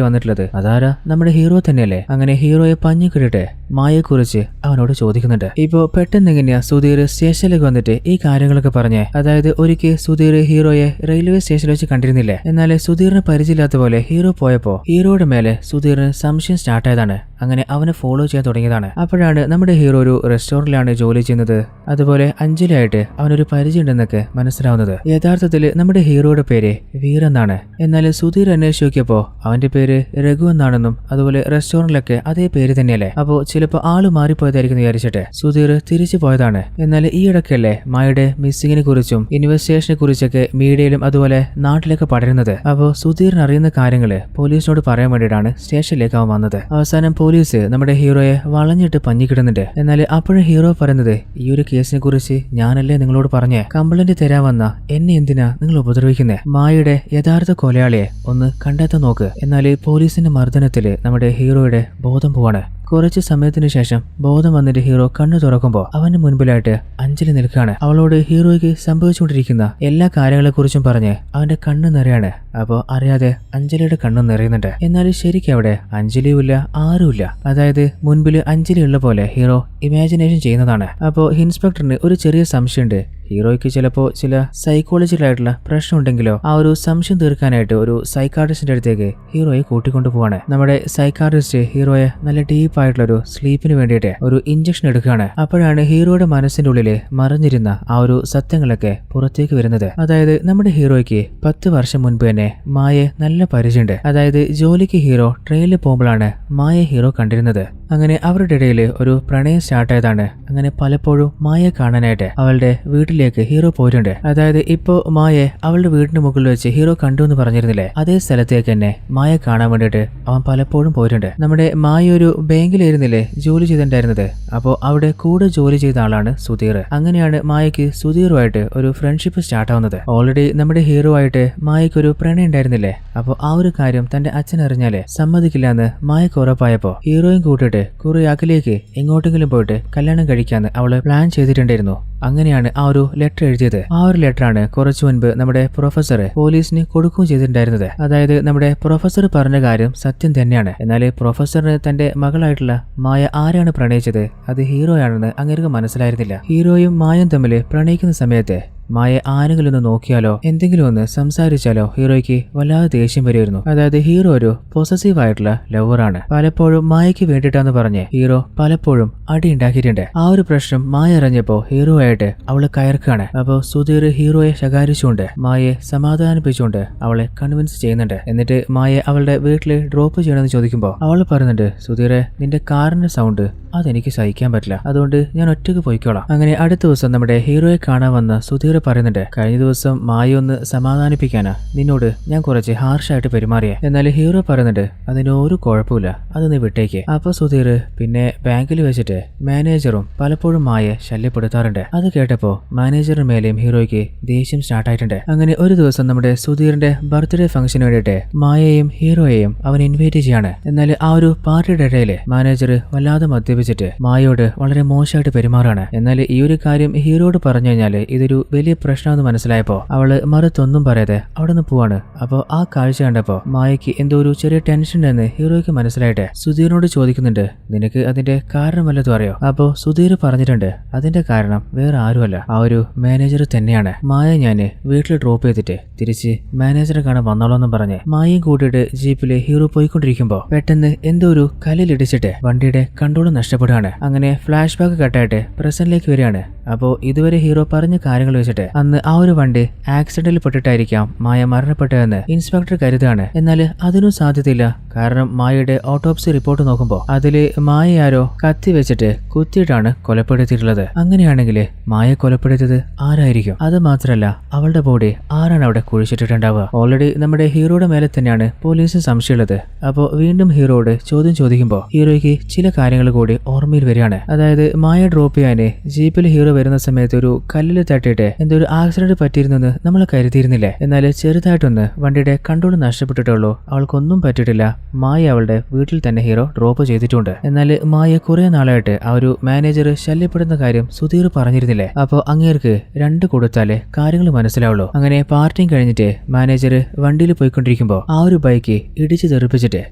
വന്നിട്ടുള്ളത് അതാരാ, നമ്മുടെ ഹീറോ തന്നെയല്ലേ. അങ്ങനെ ഹീറോയെ പഞ്ഞു കിട്ടിട്ട് മായയെക്കുറിച്ച് അവനോട് ചോദിക്കുന്നുണ്ട്. ഇപ്പോ പെട്ടെന്ന് എങ്ങനെയാ സുധീർ സ്റ്റേഷനിലേക്ക് വന്നിട്ട് ഈ കാര്യങ്ങളൊക്കെ പറഞ്ഞേ. അതായത് ഒരിക്കൽ സുധീർ ഹീറോയെ റെയിൽവേ സ്റ്റേഷനിൽ വെച്ച് കണ്ടിരുന്നില്ലേ. എന്നാൽ സുധീറിന് പരിചയമില്ലാത്ത പോലെ ഹീറോ പോയപ്പോ ഹീറോയുടെ മേലെ സുധീറിന് സംശയം സ്റ്റാർട്ട് ആയതാണ്. അങ്ങനെ അവനെ ഫോളോ ചെയ്യാൻ തുടങ്ങിയതാണ്. അപ്പോഴാണ് നമ്മുടെ ഹീറോ ഒരു റെസ്റ്റോറന്റിലാണ് ജോലി ചെയ്യുന്നത്. അതുപോലെ അഞ്ജലിയായിട്ട് അവനൊരു പരിചയമുണ്ടെന്നൊക്കെ മനസ്സിലാവുന്നത്. യഥാർത്ഥത്തിൽ നമ്മുടെ ഹീറോയുടെ പേര് വീർ എന്നാണ്. എന്നാൽ സുധീർ അന്വേഷിച്ച് നോക്കിയപ്പോ അവന്റെ പേര് രഘു എന്നാണെന്നും അതുപോലെ റെസ്റ്റോറന്റിലൊക്കെ അതേ പേര് തന്നെയല്ലേ. അപ്പോ ചിലപ്പോ ആള് മാറിപ്പോയതായിരിക്കും വിചാരിച്ചിട്ട് സുധീർ തിരിച്ചു പോയതാണ്. എന്നാൽ ഈ ഇടയ്ക്കല്ലേ മായയുടെ മിസ്സിങ്ങിനെ കുറിച്ചും ഇൻവെസ്റ്റിഗേഷനെ കുറിച്ചൊക്കെ മീഡിയയിലും അതുപോലെ നാട്ടിലൊക്കെ പടരുന്നത്. അപ്പോ സുധീറിന് അറിയുന്ന കാര്യങ്ങള് പോലീസിനോട് പറയാൻ വേണ്ടിയിട്ടാണ് സ്റ്റേഷനിലേക്ക് അവൻ വന്നത്. അവസാനം പോലീസ് നമ്മുടെ ഹീറോയെ വളഞ്ഞിട്ട് പഞ്ഞിക്കിടുന്നുണ്ട്. എന്നാൽ അപ്പോഴും ഹീറോ പറയുന്നത് ഈ ഒരു കേസിനെ കുറിച്ച് ഞാനല്ലേ നിങ്ങളോട് പറഞ്ഞേ, കംപ്ലൈന്റ് തരാൻ വന്ന എന്നെ എന്തിനാ നിങ്ങൾ ഉപദ്രവിക്കുന്നേ, മായയുടെ യഥാർത്ഥ കൊലയാളിയെ ഒന്ന് കണ്ടെത്താൻ നോക്ക്. എന്നാൽ പോലീസിന്റെ മർദ്ദനത്തില് നമ്മുടെ ഹീറോയുടെ ബോധം പോവാണ്. കുറച്ച് സമയത്തിന് ശേഷം ബോധം വന്നിട്ട് ഹീറോ കണ്ണു തുറക്കുമ്പോൾ അവന്റെ മുൻപിലായിട്ട് അഞ്ജലി നിൽക്കുകയാണ്. അവളോട് ഹീറോയ്ക്ക് സംഭവിച്ചുകൊണ്ടിരിക്കുന്ന എല്ലാ കാര്യങ്ങളെക്കുറിച്ചും പറഞ്ഞ് അവന്റെ കണ്ണ് നിറയാണ്. അപ്പോ അറിയാതെ അഞ്ജലിയുടെ കണ്ണും നിറയുന്നുണ്ട്. എന്നാൽ ശരിക്കും അവിടെ അഞ്ജലിയുമില്ല, ആരുമില്ല. അതായത് മുൻപിൽ അഞ്ജലി ഉള്ള പോലെ ഹീറോ ഇമാജിനേഷൻ ചെയ്യുന്നതാണ്. അപ്പോ ഇൻസ്പെക്ടറിന് ഒരു ചെറിയ സംശയമുണ്ട്. ഹീറോയ്ക്ക് ചിലപ്പോൾ ചില സൈക്കോളജിക്കലായിട്ടുള്ള പ്രശ്നം ഉണ്ടെങ്കിലോ ആ ഒരു സംശയം തീർക്കാനായിട്ട് ഒരു സൈക്കാട്രിസ്റ്റിന്റെ അടുത്തേക്ക് ഹീറോയെ കൂട്ടിക്കൊണ്ടുപോവാണ്. നമ്മുടെ സൈക്കാട്രിസ്റ്റ് ഹീറോയെ നല്ല ഡീപ്പായിട്ടുള്ളൊരു സ്ലീപ്പിന് വേണ്ടിയിട്ട് ഒരു ഇഞ്ചക്ഷൻ എടുക്കുകയാണ്. അപ്പോഴാണ് ഹീറോയുടെ മനസ്സിന്റെ ഉള്ളില് മറിഞ്ഞിരുന്ന ആ ഒരു സത്യങ്ങളൊക്കെ പുറത്തേക്ക് വരുന്നത്. അതായത് നമ്മുടെ ഹീറോയ്ക്ക് 10 വർഷം മുൻപ് തന്നെ മായയെ നല്ല പരിചയമുണ്ട്. അതായത് ജോലിക്ക് ഹീറോ ട്രെയിനിൽ പോകുമ്പോഴാണ് മായയെ ഹീറോ കണ്ടിരുന്നത്. അങ്ങനെ അവരുടെ ഇടയിൽ ഒരു പ്രണയം സ്റ്റാർട്ടായതാണ്. അങ്ങനെ പലപ്പോഴും മായയെ കാണാനായിട്ട് അവളുടെ വീട്ടിലേക്ക് ഹീറോ പോയിട്ടുണ്ട്. അതായത് ഇപ്പോ മായയെ അവളുടെ വീടിന് മുകളിൽ വെച്ച് ഹീറോ കണ്ടു എന്ന് പറഞ്ഞിരുന്നില്ലേ, അതേ സ്ഥലത്തേക്ക് തന്നെ മായയെ കാണാൻ വേണ്ടിയിട്ട് അവൻ പലപ്പോഴും പോയിട്ടുണ്ട്. നമ്മുടെ മായ ഒരു ബാങ്കിലായിരുന്നില്ലേ ജോലി ചെയ്തിട്ടുണ്ടായിരുന്നത്. അപ്പോൾ അവിടെ കൂടെ ജോലി ചെയ്ത ആളാണ് സുധീർ. അങ്ങനെയാണ് മായയ്ക്ക് സുധീറുമായിട്ട് ഒരു ഫ്രണ്ട്ഷിപ്പ് സ്റ്റാർട്ട് ആവുന്നത്. ഓൾറെഡി നമ്മുടെ ഹീറോ ആയിട്ട് മായയ്ക്ക് ഒരു പ്രണയം ഉണ്ടായിരുന്നില്ലേ. അപ്പോൾ ആ ഒരു കാര്യം തന്റെ അച്ഛൻ അറിഞ്ഞാലേ സമ്മതിക്കില്ല എന്ന് മായയ്ക്ക് ഉറപ്പായപ്പോ ഹീറോയും കൂട്ടിട്ട് കുറെ അകലേക്ക് എങ്ങോട്ടെങ്കിലും പോയിട്ട് കല്യാണം കഴിക്കാന്ന് അവള് പ്ലാൻ ചെയ്തിട്ടുണ്ടായിരുന്നു. അങ്ങനെയാണ് ആ ഒരു ലെറ്റർ എഴുതിയത്. ആ ഒരു ലെറ്ററാണ് കുറച്ചു മുൻപ് നമ്മുടെ പ്രൊഫസർ പോലീസിന് കൊടുക്കുകയും ചെയ്തിട്ടുണ്ടായിരുന്നത്. അതായത് നമ്മുടെ പ്രൊഫസർ പറഞ്ഞ കാര്യം സത്യം തന്നെയാണ്. എന്നാൽ പ്രൊഫസറിന് തന്റെ മകളായിട്ടുള്ള മായ ആരാണ് പ്രണയിച്ചത് അത് ഹീറോയാണെന്ന് അങ്ങേർക്ക് മനസ്സിലായിരുന്നില്ല. ഹീറോയും മായും തമ്മിൽ പ്രണയിക്കുന്ന സമയത്ത് മായ ആരെങ്കിലും ഒന്ന് നോക്കിയാലോ എന്തെങ്കിലും ഒന്ന് സംസാരിച്ചാലോ ഹീറോയ്ക്ക് വല്ലാതെ ദേഷ്യം വരുമായിരുന്നു. അതായത് ഹീറോ ഒരു പൊസസീവ് ആയിട്ടുള്ള ലവറാണ്. പലപ്പോഴും മായയ്ക്ക് വേണ്ടിയിട്ടാന്ന് പറഞ്ഞ് ഹീറോ പലപ്പോഴും അടി ഉണ്ടാക്കിയിട്ടുണ്ട്. ആ ഒരു പ്രശ്നം മായ അറിഞ്ഞപ്പോ ഹീറോ ആയിട്ട് അവളെ കയർക്കാണ്. അപ്പോ സുധീർ ഹീറോയെ ശകാരിച്ചുകൊണ്ട് മായയെ സമാധാനിപ്പിച്ചുകൊണ്ട് അവളെ കൺവിൻസ് ചെയ്യുന്നുണ്ട്. എന്നിട്ട് മായയെ അവളുടെ വീട്ടില് ഡ്രോപ്പ് ചെയ്യണമെന്ന് ചോദിക്കുമ്പോൾ അവൾ പറയുന്നുണ്ട് സുധീറെ നിന്റെ കാറിന്റെ സൗണ്ട് അതെനിക്ക് സഹിക്കാൻ പറ്റില്ല, അതുകൊണ്ട് ഞാൻ ഒറ്റയ്ക്ക് പോയിക്കോളാം. അങ്ങനെ അടുത്ത ദിവസം നമ്മുടെ ഹീറോയെ കാണാൻ വന്ന സുധീർ പറയുന്നുണ്ട്, കഴിഞ്ഞ ദിവസം മായ ഒന്ന് സമാധാനിപ്പിക്കാനാ നിന്നോട് ഞാൻ കുറച്ച് ഹാർഷായിട്ട് പെരുമാറിയേ. എന്നാൽ ഹീറോ പറയുന്നുണ്ട്, അതിനൊരു കുഴപ്പമില്ല, അത് നീ വിട്ടേക്ക്. അപ്പൊ സുധീർ പിന്നെ ബാങ്കിൽ വെച്ചിട്ട് മാനേജറും പലപ്പോഴും മായെ ശല്യപ്പെടുത്താറുണ്ട്. അത് കേട്ടപ്പോ മാനേജറിന് മേലെയും ഹീറോയ്ക്ക് ദേഷ്യം സ്റ്റാർട്ടായിട്ടുണ്ട്. അങ്ങനെ ഒരു ദിവസം നമ്മുടെ സുധീറിന്റെ ബർത്ത്ഡേ ഫംഗ്ഷന് വേണ്ടിയിട്ട് മായയെയും ഹീറോയെയും അവൻ ഇൻവൈറ്റ് ചെയ്യാണ്. എന്നാൽ ആ ഒരു പാർട്ടിയുടെ ഇടയില് മാനേജർ വല്ലാതെ മദ്യപിച്ചിട്ട് മായയോട് വളരെ മോശമായിട്ട് പെരുമാറാണ്. എന്നാൽ ഈ ഒരു കാര്യം ഹീറോയോട് പറഞ്ഞു കഴിഞ്ഞാല് ഇതൊരു വലിയ പ്രശ്നമെന്ന് മനസ്സിലായപ്പോ അവള് മറുത്തൊന്നും പറയാതെ അവിടെ നിന്ന് പോവാണ്. അപ്പോ ആ കാഴ്ച കണ്ടപ്പോ മായയ്ക്ക് എന്തോ ഒരു ചെറിയ ടെൻഷൻ ഉണ്ടെന്ന് ഹീറോയ്ക്ക് മനസ്സിലായിട്ട് സുധീറിനോട് ചോദിക്കുന്നുണ്ട്, നിനക്ക് അതിന്റെ കാരണം വല്ലതും അറിയോ? അപ്പോ സുധീർ പറഞ്ഞിട്ടുണ്ട്, അതിന്റെ കാരണം വേറെ ആരുമല്ല, ആ ഒരു മാനേജർ തന്നെയാണ്. മായ ഞാന് വീട്ടിൽ ഡ്രോപ്പ് ചെയ്തിട്ട് തിരിച്ച് മാനേജറെ കാണാൻ വന്നോളോന്നും പറഞ്ഞ് മായയും കൂട്ടിയിട്ട് ജീപ്പില് ഹീറോ പോയിക്കൊണ്ടിരിക്കുമ്പോ പെട്ടെന്ന് എന്തോ ഒരു കല്ലിലിടിച്ചിട്ട് വണ്ടിയുടെ കൺട്രോൾ നഷ്ടപ്പെടുകയാണ്. അങ്ങനെ ഫ്ലാഷ് ബാക്ക് കട്ടായിട്ട് പ്രസന്റിലേക്ക് വരികയാണ്. അപ്പോ ഇതുവരെ ഹീറോ പറഞ്ഞ കാര്യങ്ങൾ വെച്ചിട്ട് അന്ന് ആ ഒരു വണ്ടി ആക്സിഡന്റിൽ പെട്ടിട്ടായിരിക്കാം മായ മരണപ്പെട്ടതെന്ന് ഇൻസ്പെക്ടർ കരുതാണ്. എന്നാൽ അതിനും സാധ്യതയില്ല, കാരണം മായയുടെ ഓട്ടോപ്സി റിപ്പോർട്ട് നോക്കുമ്പോൾ അതില് മായ ആരോ കത്തി വെച്ചിട്ട് കുത്തിയിട്ടാണ് കൊലപ്പെടുത്തിയിട്ടുള്ളത്. അങ്ങനെയാണെങ്കിൽ മായ കൊലപ്പെടുത്തിയത് ആരായിരിക്കും? അത് മാത്രല്ല അവളുടെ ബോഡി ആരാണ് അവിടെ കുഴിച്ചിട്ടുണ്ടാവുക? ഓൾറെഡി നമ്മുടെ ഹീറോയുടെ മേലെ തന്നെയാണ് പോലീസ് സംശയമുള്ളത്. അപ്പോ വീണ്ടും ഹീറോയോട് ചോദ്യം ചോദിക്കുമ്പോൾ ഹീറോയ്ക്ക് ചില കാര്യങ്ങൾ കൂടി ഓർമ്മയിൽ വരികയാണ്. അതായത് മായ ഡ്രോപ്പ് ചെയ്യാന് ജീപ്പിൽ ഹീറോ വരുന്ന സമയത്ത് ഒരു കല്ലിൽ തട്ടിയിട്ട് എന്തോ ഒരു ആക്സിഡന്റ് പറ്റിയിരുന്നെന്ന് നമ്മൾ കരുതിയിരുന്നില്ലേ? എന്നാൽ ചെറുതായിട്ടൊന്ന് വണ്ടിയുടെ കൺട്രോൾ നഷ്ടപ്പെട്ടിട്ടുള്ളൂ, അവൾക്കൊന്നും പറ്റിയിട്ടില്ല. മായ അവളുടെ വീട്ടിൽ തന്നെ ഹീറോ ഡ്രോപ്പ് ചെയ്തിട്ടുണ്ട്. എന്നാൽ മായ കുറെ നാളായിട്ട് ആ ഒരു മാനേജർ ശല്യപ്പെടുന്ന കാര്യം സുധീർ പറഞ്ഞിരുന്നില്ലേ? അപ്പോ അങ്ങേർക്ക് രണ്ട് കൊടുത്താലേ കാര്യങ്ങൾ മനസ്സിലാവുള്ളൂ. അങ്ങനെ പാർട്ടിയും കഴിഞ്ഞിട്ട് മാനേജർ വണ്ടിയിൽ പോയിക്കൊണ്ടിരിക്കുമ്പോ ആ ഒരു ബൈക്ക് ഇടിച്ചു തെറിപ്പിച്ചിട്ട്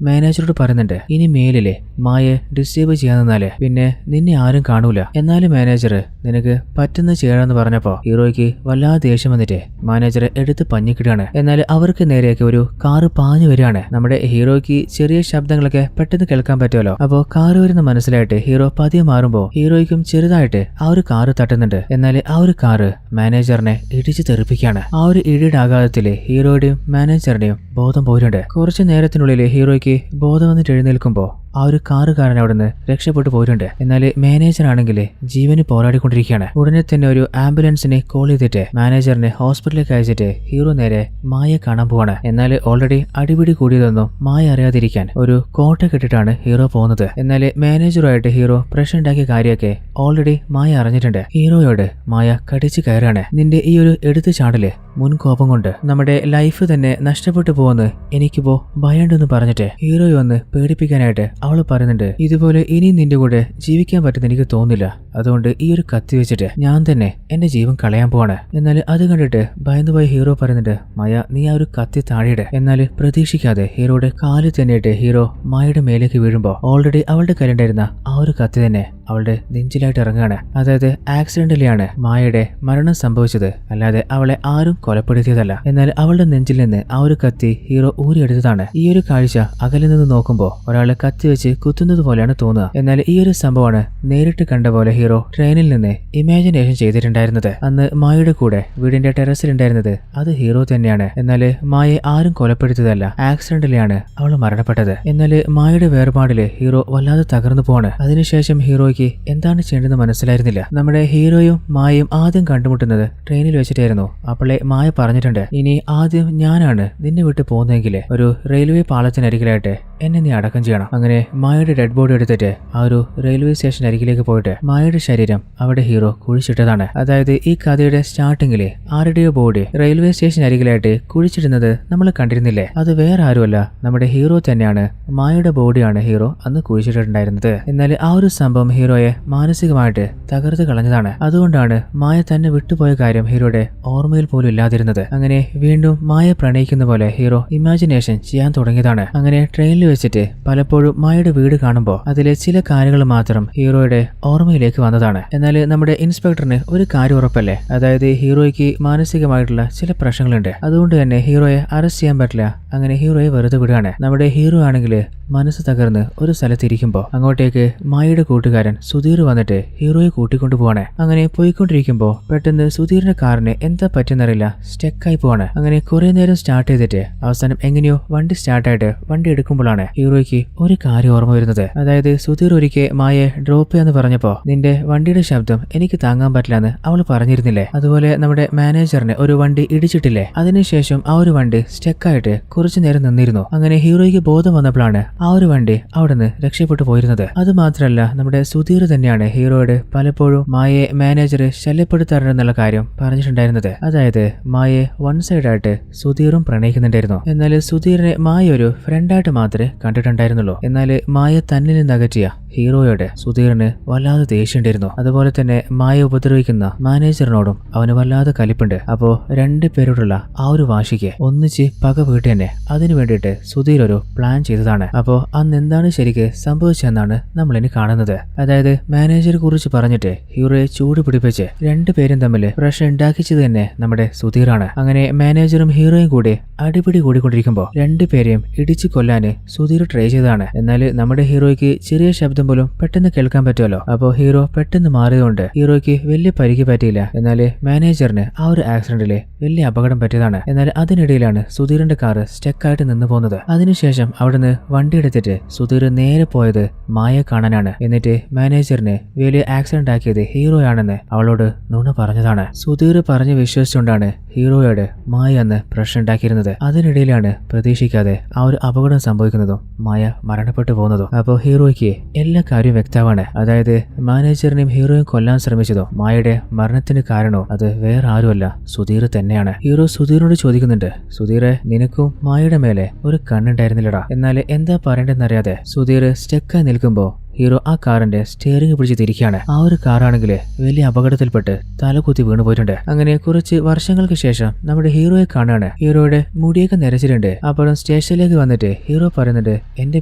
മാനേജറോട് പറയുന്നുണ്ട്, ഇനി മേലിലെ മായെ ഡിസ്റ്റേബ് ചെയ്യാന്നാല് പിന്നെ നിന്നെ ആരും കാണൂല. എന്നാലും മാനേജർ നിനക്ക് പറ്റുന്ന ചെയ്യണമെന്ന് പറഞ്ഞപ്പോ ഹീറോയ്ക്ക് വല്ലാതെ ദേഷ്യം വന്നിട്ട് മാനേജറെ എടുത്ത് പഞ്ഞിക്കിടുകയാണ്. എന്നാൽ അവർക്ക് നേരെയൊക്കെ ഒരു കാറ് പാഞ്ഞു വരികയാണ്. നമ്മുടെ ഹീറോയ്ക്ക് ചെറിയ ശബ്ദങ്ങളൊക്കെ പെട്ടെന്ന് കേൾക്കാൻ പറ്റുമല്ലോ. അപ്പോ കാറ് വരുന്ന മനസ്സിലായിട്ട് ഹീറോ പതിയെ മാറുമ്പോ ഹീറോയ്ക്കും ചെറുതായിട്ട് ആ ഒരു കാറ് തട്ടുന്നുണ്ട്. എന്നാൽ ആ ഒരു കാറ് മാനേജറിനെ ഇടിച്ചു തെറിപ്പിക്കുകയാണ്. ആ ഒരു ഇടിയുടെ ആഘാതത്തില് ഹീറോയുടെയും മാനേജറുടെയും ബോധം പോയിട്ടുണ്ട്. കുറച്ചു നേരത്തിനുള്ളിൽ ഹീറോയ്ക്ക് ബോധം വന്നിട്ട് എഴുന്നേൽക്കുമ്പോ ആ ഒരു കാറുകാരൻ അവിടുന്ന് രക്ഷപ്പെട്ടു പോയിട്ടുണ്ട്. എന്നാൽ മാനേജർ ആണെങ്കിൽ ജീവന് പോരാടിക്കൊണ്ടിരിക്കുകയാണ്. ഉടനെ തന്നെ ഒരു ആംബുലൻസിനെ കോൾ ചെയ്തിട്ട് മാനേജറിനെ ഹോസ്പിറ്റലിലേക്ക് അയച്ചിട്ട് ഹീറോ നേരെ മായയെ കാണാൻ പോവാണ്. എന്നാൽ ഓൾറെഡി അടിപിടി കൂടിയതൊന്നും മായ അറിയാതിരിക്കാൻ ഒരു കോട്ട കെട്ടിട്ടാണ് ഹീറോ പോകുന്നത്. എന്നാൽ മാനേജറുമായിട്ട് ഹീറോ പ്രശ്നം ഉണ്ടാക്കിയ കാര്യമൊക്കെ ഓൾറെഡി മായ അറിഞ്ഞിട്ടുണ്ട്. ഹീറോയോട് മായ കടിച്ചു കയറാണ്, നിന്റെ ഈ ഒരു എടുത്തു ചാടല് മുൻകോപം കൊണ്ട് നമ്മുടെ ലൈഫ് തന്നെ നഷ്ടപ്പെട്ടു പോകുന്നു, എനിക്കിപ്പോ ഭയണ്ടെന്ന് പറഞ്ഞിട്ട് ഹീറോയെ വന്ന് പേടിപ്പിക്കാനായിട്ട് അവള് പറയുന്നുണ്ട്, ഇതുപോലെ ഇനി നിന്റെ കൂടെ ജീവിക്കാൻ പറ്റുന്ന എനിക്ക് തോന്നില്ല, അതുകൊണ്ട് ഈ ഒരു കത്തി വെച്ചിട്ട് ഞാൻ തന്നെ എന്റെ ജീവൻ കളയാൻ പോവാണ്. എന്നാൽ അത് കണ്ടിട്ട് ഭയന്നുപോയി ഹീറോ പറയുന്നുണ്ട്, മായ നീ ആ ഒരു കത്തി താഴെയിട്. എന്നാൽ പ്രതീക്ഷിക്കാതെ ഹീറോയുടെ കാലിൽ തന്നെയിട്ട് ഹീറോ മായയുടെ മേലേക്ക് വീഴുമ്പോ ഓൾറെഡി അവളുടെ കയ്യിലുണ്ടായിരുന്ന ആ ഒരു കത്തി തന്നെ അവളുടെ നെഞ്ചിലായിട്ട് ഇറങ്ങുകയാണ്. അതായത് ആക്സിഡന്റിലാണ് മായയുടെ മരണം സംഭവിച്ചത്, അല്ലാതെ അവളെ ആരും കൊലപ്പെടുത്തിയതല്ല. എന്നാൽ അവളുടെ നെഞ്ചിൽ നിന്ന് ആ ഒരു കത്തി ഹീറോ ഊരിയെടുത്തതാണ്. ഈ ഒരു കാഴ്ച അകലിൽ നിന്ന് നോക്കുമ്പോൾ ഒരാളെ കത്തി വെച്ച് കുത്തുന്നത് പോലെയാണ് തോന്നുക. എന്നാൽ ഈ ഒരു സംഭവമാണ് നേരിട്ട് കണ്ട പോലെ ഹീറോ ട്രെയിനിൽ നിന്ന് ഇമാജിനേഷൻ ചെയ്തിട്ടുണ്ടായിരുന്നത്. അന്ന് മായയുടെ കൂടെ വീടിന്റെ ടെറസിൽ ഉണ്ടായിരുന്നത് അത് ഹീറോ തന്നെയാണ്. എന്നാൽ മായയെ ആരും കൊലപ്പെടുത്തിയതല്ല, ആക്സിഡന്റിലാണ് അവൾ മരണപ്പെട്ടത്. എന്നാൽ മായയുടെ വേർപാടില് ഹീറോ വല്ലാതെ തകർന്നു പോവാണ്. അതിനുശേഷം ഹീറോയ്ക്ക് എന്താണ് ചെയ്യേണ്ടതെന്ന് മനസ്സിലായിരുന്നില്ല. നമ്മുടെ ഹീറോയും മായയും ആദ്യം കണ്ടുമുട്ടുന്നത് ട്രെയിനിൽ വെച്ചിട്ടായിരുന്നു. അപ്പോളെ മായ പറഞ്ഞിട്ടുണ്ട്, ഇനി ആദ്യം ഞാനാണ് നിന്നെ വിട്ട് പോകുന്നതെങ്കിൽ ഒരു റെയിൽവേ പാളത്തിനരികിലായിട്ട് എന്നെ നീ അടക്കം ചെയ്യണം. അങ്ങനെ മായയുടെ ഡെഡ് ബോഡി എടുത്തിട്ട് ആ ഒരു റെയിൽവേ സ്റ്റേഷൻ അരികിലേക്ക് പോയിട്ട് മായയുടെ ശരീരം അവിടെ ഹീറോ കുഴിച്ചിട്ടതാണ്. അതായത് ഈ കഥയുടെ സ്റ്റാർട്ടിങ്ങില് ആരുടെയോ ബോഡി റെയിൽവേ സ്റ്റേഷൻ അരികിലായിട്ട് കുഴിച്ചിടുന്നത് നമ്മൾ കണ്ടിരുന്നില്ലേ? അത് വേറെ ആരുമല്ല, നമ്മുടെ ഹീറോ തന്നെയാണ്. മായയുടെ ബോഡിയാണ് ഹീറോ അന്ന് കുഴിച്ചിട്ടുണ്ടായിരുന്നത്. എന്നാൽ ആ ഒരു സംഭവം ഹീറോയെ മാനസികമായിട്ട് തകർത്ത് കളഞ്ഞതാണ്. അതുകൊണ്ടാണ് മായ തന്നെ വിട്ടുപോയ കാര്യം ഹീറോയുടെ ഓർമ്മയിൽ പോലും ഇല്ലാതിരുന്നത്. അങ്ങനെ വീണ്ടും മായ പ്രണയിക്കുന്ന പോലെ ഹീറോ ഇമാജിനേഷൻ ചെയ്യാൻ തുടങ്ങിയതാണ്. അങ്ങനെ ട്രെയിനിൽ വെച്ചിട്ട് പലപ്പോഴും മായയുടെ വീട് കാണുമ്പോൾ അതിലെ ചില കാര്യങ്ങൾ മാത്രം ഹീറോയുടെ ഓർമ്മയിലേക്ക് വന്നതാണ്. എന്നാൽ നമ്മുടെ ഇൻസ്പെക്ടറിന് ഒരു കാര്യം ഉറപ്പല്ലേ, അതായത് ഹീറോയ്ക്ക് മാനസികമായിട്ടുള്ള ചില പ്രശ്നങ്ങളുണ്ട്. അതുകൊണ്ട് തന്നെ ഹീറോയെ അറസ്റ്റ് ചെയ്യാൻ പറ്റില്ല. അങ്ങനെ ഹീറോയെ വെറുതെ വിടുകയാണ്. നമ്മുടെ ഹീറോ ആണെങ്കിൽ മനസ്സ് തകർന്ന് ഒരു സ്ഥലത്തിരിക്കുമ്പോൾ അങ്ങോട്ടേക്ക് മായയുടെ കൂട്ടുകാരൻ സുധീർ വന്നിട്ട് ഹീറോയെ കൂട്ടിക്കൊണ്ടു പോവാണ്. അങ്ങനെ പോയിക്കൊണ്ടിരിക്കുമ്പോൾ പെട്ടെന്ന് സുധീറിന്റെ കാറിന് എന്താ പറ്റുന്നറിയില്ല, സ്റ്റെക്കായി പോവാണ്. അങ്ങനെ കുറെ നേരം സ്റ്റാർട്ട് ചെയ്തിട്ട് അവസാനം എങ്ങനെയോ വണ്ടി സ്റ്റാർട്ടായിട്ട് വണ്ടി എടുക്കുമ്പോഴാണ് ഹീറോയ്ക്ക് ഒരു കാര്യം കാര്യം ഓർമ്മ വരുന്നത്. അതായത് സുധീർ ഒരിക്കൽ മായയെ ഡ്രോപ്പ് ചെയ്യാന്ന് പറഞ്ഞപ്പോ നിന്റെ വണ്ടിയുടെ ശബ്ദം എനിക്ക് താങ്ങാൻ പറ്റില്ലെന്ന് അവൾ പറഞ്ഞിരുന്നില്ലേ? അതുപോലെ നമ്മുടെ മാനേജറിന് ഒരു വണ്ടി ഇടിച്ചിട്ടില്ലേ? അതിനുശേഷം ആ ഒരു വണ്ടി സ്റ്റക്കായിട്ട് കുറച്ചു നേരം നിന്നിരുന്നു. അങ്ങനെ ഹീറോയ്ക്ക് ബോധം വന്നപ്പോഴാണ് ആ ഒരു വണ്ടി അവിടുന്ന് രക്ഷപ്പെട്ടു പോയിരുന്നത്. അത് മാത്രമല്ല നമ്മുടെ സുധീർ തന്നെയാണ് ഹീറോയോട് പലപ്പോഴും മായയെ മാനേജർ ശല്യപ്പെടുത്താറുണ്ടെന്നുള്ള കാര്യം പറഞ്ഞിട്ടുണ്ടായിരുന്നത്. അതായത് മായയെ വൺ സൈഡായിട്ട് സുധീറും പ്രണയിക്കുന്നുണ്ടായിരുന്നു. എന്നാൽ സുധീറിനെ മായ ഒരു ഫ്രണ്ടായിട്ട് മാത്രമേ കണ്ടിട്ടുണ്ടായിരുന്നുള്ളൂ. എന്നാൽ മായ തന്നിൽ നിന്ന് അകറ്റിയ ഹീറോയോട് സുധീറിന് വല്ലാതെ ദേഷ്യമുണ്ടായിരുന്നു. അതുപോലെ തന്നെ മായ ഉപദ്രവിക്കുന്ന മാനേജറിനോടും അവന് വല്ലാതെ കലിപ്പുണ്ട്. അപ്പോ രണ്ടുപേരോടുള്ള ആ ഒരു വാശിക്ക് ഒന്നിച്ച് പക വീട്ടി തന്നെ അതിനു വേണ്ടിയിട്ട് സുധീർ ഒരു പ്ലാൻ ചെയ്തതാണ്. അപ്പോ അന്ന് എന്താണ് ശരിക്ക് സംഭവിച്ചതെന്നാണ് നമ്മൾ ഇനി കാണുന്നത്. അതായത് മാനേജറെ കുറിച്ച് പറഞ്ഞിട്ട് ഹീറോയെ ചൂട് പിടിപ്പിച്ച് രണ്ടുപേരും തമ്മിൽ പ്രശ്നം ഉണ്ടാക്കിച്ചത് തന്നെ നമ്മുടെ സുധീറാണ്. അങ്ങനെ മാനേജറും ഹീറോയും കൂടി അടിപിടി കൂടിക്കൊണ്ടിരിക്കുമ്പോൾ രണ്ടുപേരെയും ഇടിച്ചു കൊല്ലാന് സുധീർ ട്രൈ ചെയ്തതാണ്. എന്നാൽ നമ്മുടെ ഹീറോയ്ക്ക് ചെറിയ ശബ്ദം പോലും പെട്ടെന്ന് കേൾക്കാൻ പറ്റുമല്ലോ. അപ്പോ ഹീറോ പെട്ടെന്ന് മാറിയതുകൊണ്ട് ഹീറോയ്ക്ക് വലിയ പരിക്ക് പറ്റിയില്ല. എന്നാൽ മാനേജറിന് ആ ഒരു ആക്സിഡന്റില് വലിയ അപകടം പറ്റിയതാണ്. എന്നാൽ അതിനിടയിലാണ് സുധീറിന്റെ കാറ് സ്റ്റക്കായിട്ട് നിന്ന് പോകുന്നത്. അതിനുശേഷം അവിടുന്ന് വണ്ടി എടുത്തിട്ട് സുധീർ നേരെ പോയത് മായയെ കാണാനാണ്. എന്നിട്ട് മാനേജറിന് വലിയ ആക്സിഡന്റ് ആക്കിയത് ഹീറോയാണെന്ന് അവളോട് നുണ പറഞ്ഞതാണ്. സുധീർ പറഞ്ഞ് വിശ്വസിച്ചുകൊണ്ടാണ് ഹീറോയോട് മായ അന്ന് പ്രശ്നം ഉണ്ടാക്കിയിരുന്നത്. അതിനിടയിലാണ് പ്രതീക്ഷിക്കാതെ ആ ഒരു അപകടം സംഭവിക്കുന്നതും മായ മരണപ്പെട്ടു പോകുന്നതും. അപ്പോൾ ഹീറോയ്ക്ക് എല്ലാ കാര്യവും വ്യക്തമാണ്. അതായത് മാനേജറിനെയും ഹീറോയും കൊല്ലാൻ ശ്രമിച്ചതോ മായയുടെ മരണത്തിന് കാരണോ അത് വേറെ ആരുമല്ല സുധീർ തന്നെയാണ്. ഹീറോ സുധീറിനോട് ചോദിക്കുന്നുണ്ട്, സുധീറെ നിനക്കും മായയുടെ മേലെ ഒരു കണ്ണുണ്ടായിരുന്നില്ലടാ. എന്നാൽ എന്താ പറയേണ്ടതെന്നറിയാതെ സുധീർ സ്റ്റക്കായി നിൽക്കുമ്പോ ഹീറോ ആ കാറിന്റെ സ്റ്റിയറിംഗ് പിടിച്ച് തിരിക്കുകയാണ്. ആ ഒരു കാറാണെങ്കിൽ വലിയ അപകടത്തിൽപ്പെട്ട് തലകുത്തി വീണു പോയിട്ടുണ്ട്. അങ്ങനെ കുറച്ച് വർഷങ്ങൾക്ക് ശേഷം നമ്മുടെ ഹീറോയെ കാണാണ്. ഹീറോയുടെ മുടിയൊക്കെ നിരച്ചിട്ടുണ്ട്. അപ്പോഴും സ്റ്റേഷനിലേക്ക് വന്നിട്ട് ഹീറോ പറയുന്നുണ്ട്, എന്റെ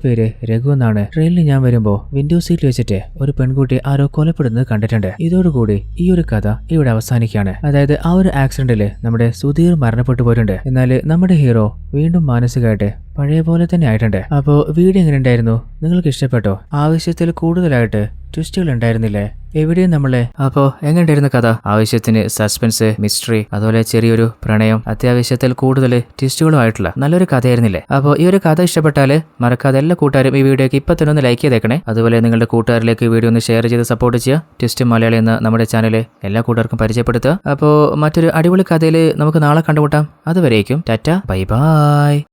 പേര് രഘു എന്നാണ്. ട്രെയിനിൽ ഞാൻ വരുമ്പോ വിൻഡോ സീറ്റിൽ വെച്ചിട്ട് ഒരു പെൺകുട്ടി ആരോ കൊലപ്പെടുന്നത് കണ്ടിട്ടുണ്ട്. ഇതോടുകൂടി ഈ ഒരു കഥ ഇവിടെ അവസാനിക്കുകയാണ്. അതായത് ആ ഒരു ആക്സിഡന്റില് നമ്മുടെ സുധീർ മരണപ്പെട്ടു പോയിട്ടുണ്ട്. എന്നാൽ നമ്മുടെ ഹീറോ വീണ്ടും മാനസികമായിട്ട് പഴയ പോലെ തന്നെ ആയിട്ടുണ്ട്. അപ്പോൾ വീഡിയോ എങ്ങനെ ഉണ്ടായിരുന്നു? നിങ്ങൾക്ക് ഇഷ്ടപ്പെട്ടോ? ആവശ്യത്തിൽ കൂടുതലായിട്ട് ട്വിസ്റ്റുകൾ ഉണ്ടായിരുന്നില്ലേ എവിടെയും നമ്മളെ? അപ്പോൾ എങ്ങനെയുണ്ടായിരുന്നു കഥ? ആവശ്യത്തിന് സസ്പെൻസ്, മിസ്റ്ററി, അതുപോലെ ചെറിയൊരു പ്രണയം, അത്യാവശ്യത്തിൽ കൂടുതൽ ട്വിസ്റ്റുകളുമായിട്ടുള്ള നല്ലൊരു കഥയായിരുന്നില്ലേ? അപ്പോൾ ഈ ഒരു കഥ ഇഷ്ടപ്പെട്ടാൽ മറക്കാതെ എല്ലാ കൂട്ടുകാരും ഈ വീഡിയോക്ക് ഇപ്പം തന്നെ ഒന്ന് ലൈക്ക് ചെയ്തേക്കണേ. അതുപോലെ നിങ്ങളുടെ കൂട്ടുകാരിലേക്ക് വീഡിയോ ഒന്ന് ഷെയർ ചെയ്ത് സപ്പോർട്ട് ചെയ്യുക. ട്വിസ്റ്റ് മലയാളി എന്ന നമ്മുടെ ചാനൽ എല്ലാ കൂട്ടുകാർക്കും പരിചയപ്പെടുത്തുക. അപ്പോൾ മറ്റൊരു അടിപൊളി കഥയിൽ നമുക്ക് നാളെ കണ്ടുമുട്ടാം. അതുവരേക്കും ടാറ്റ, ബൈ ബൈ.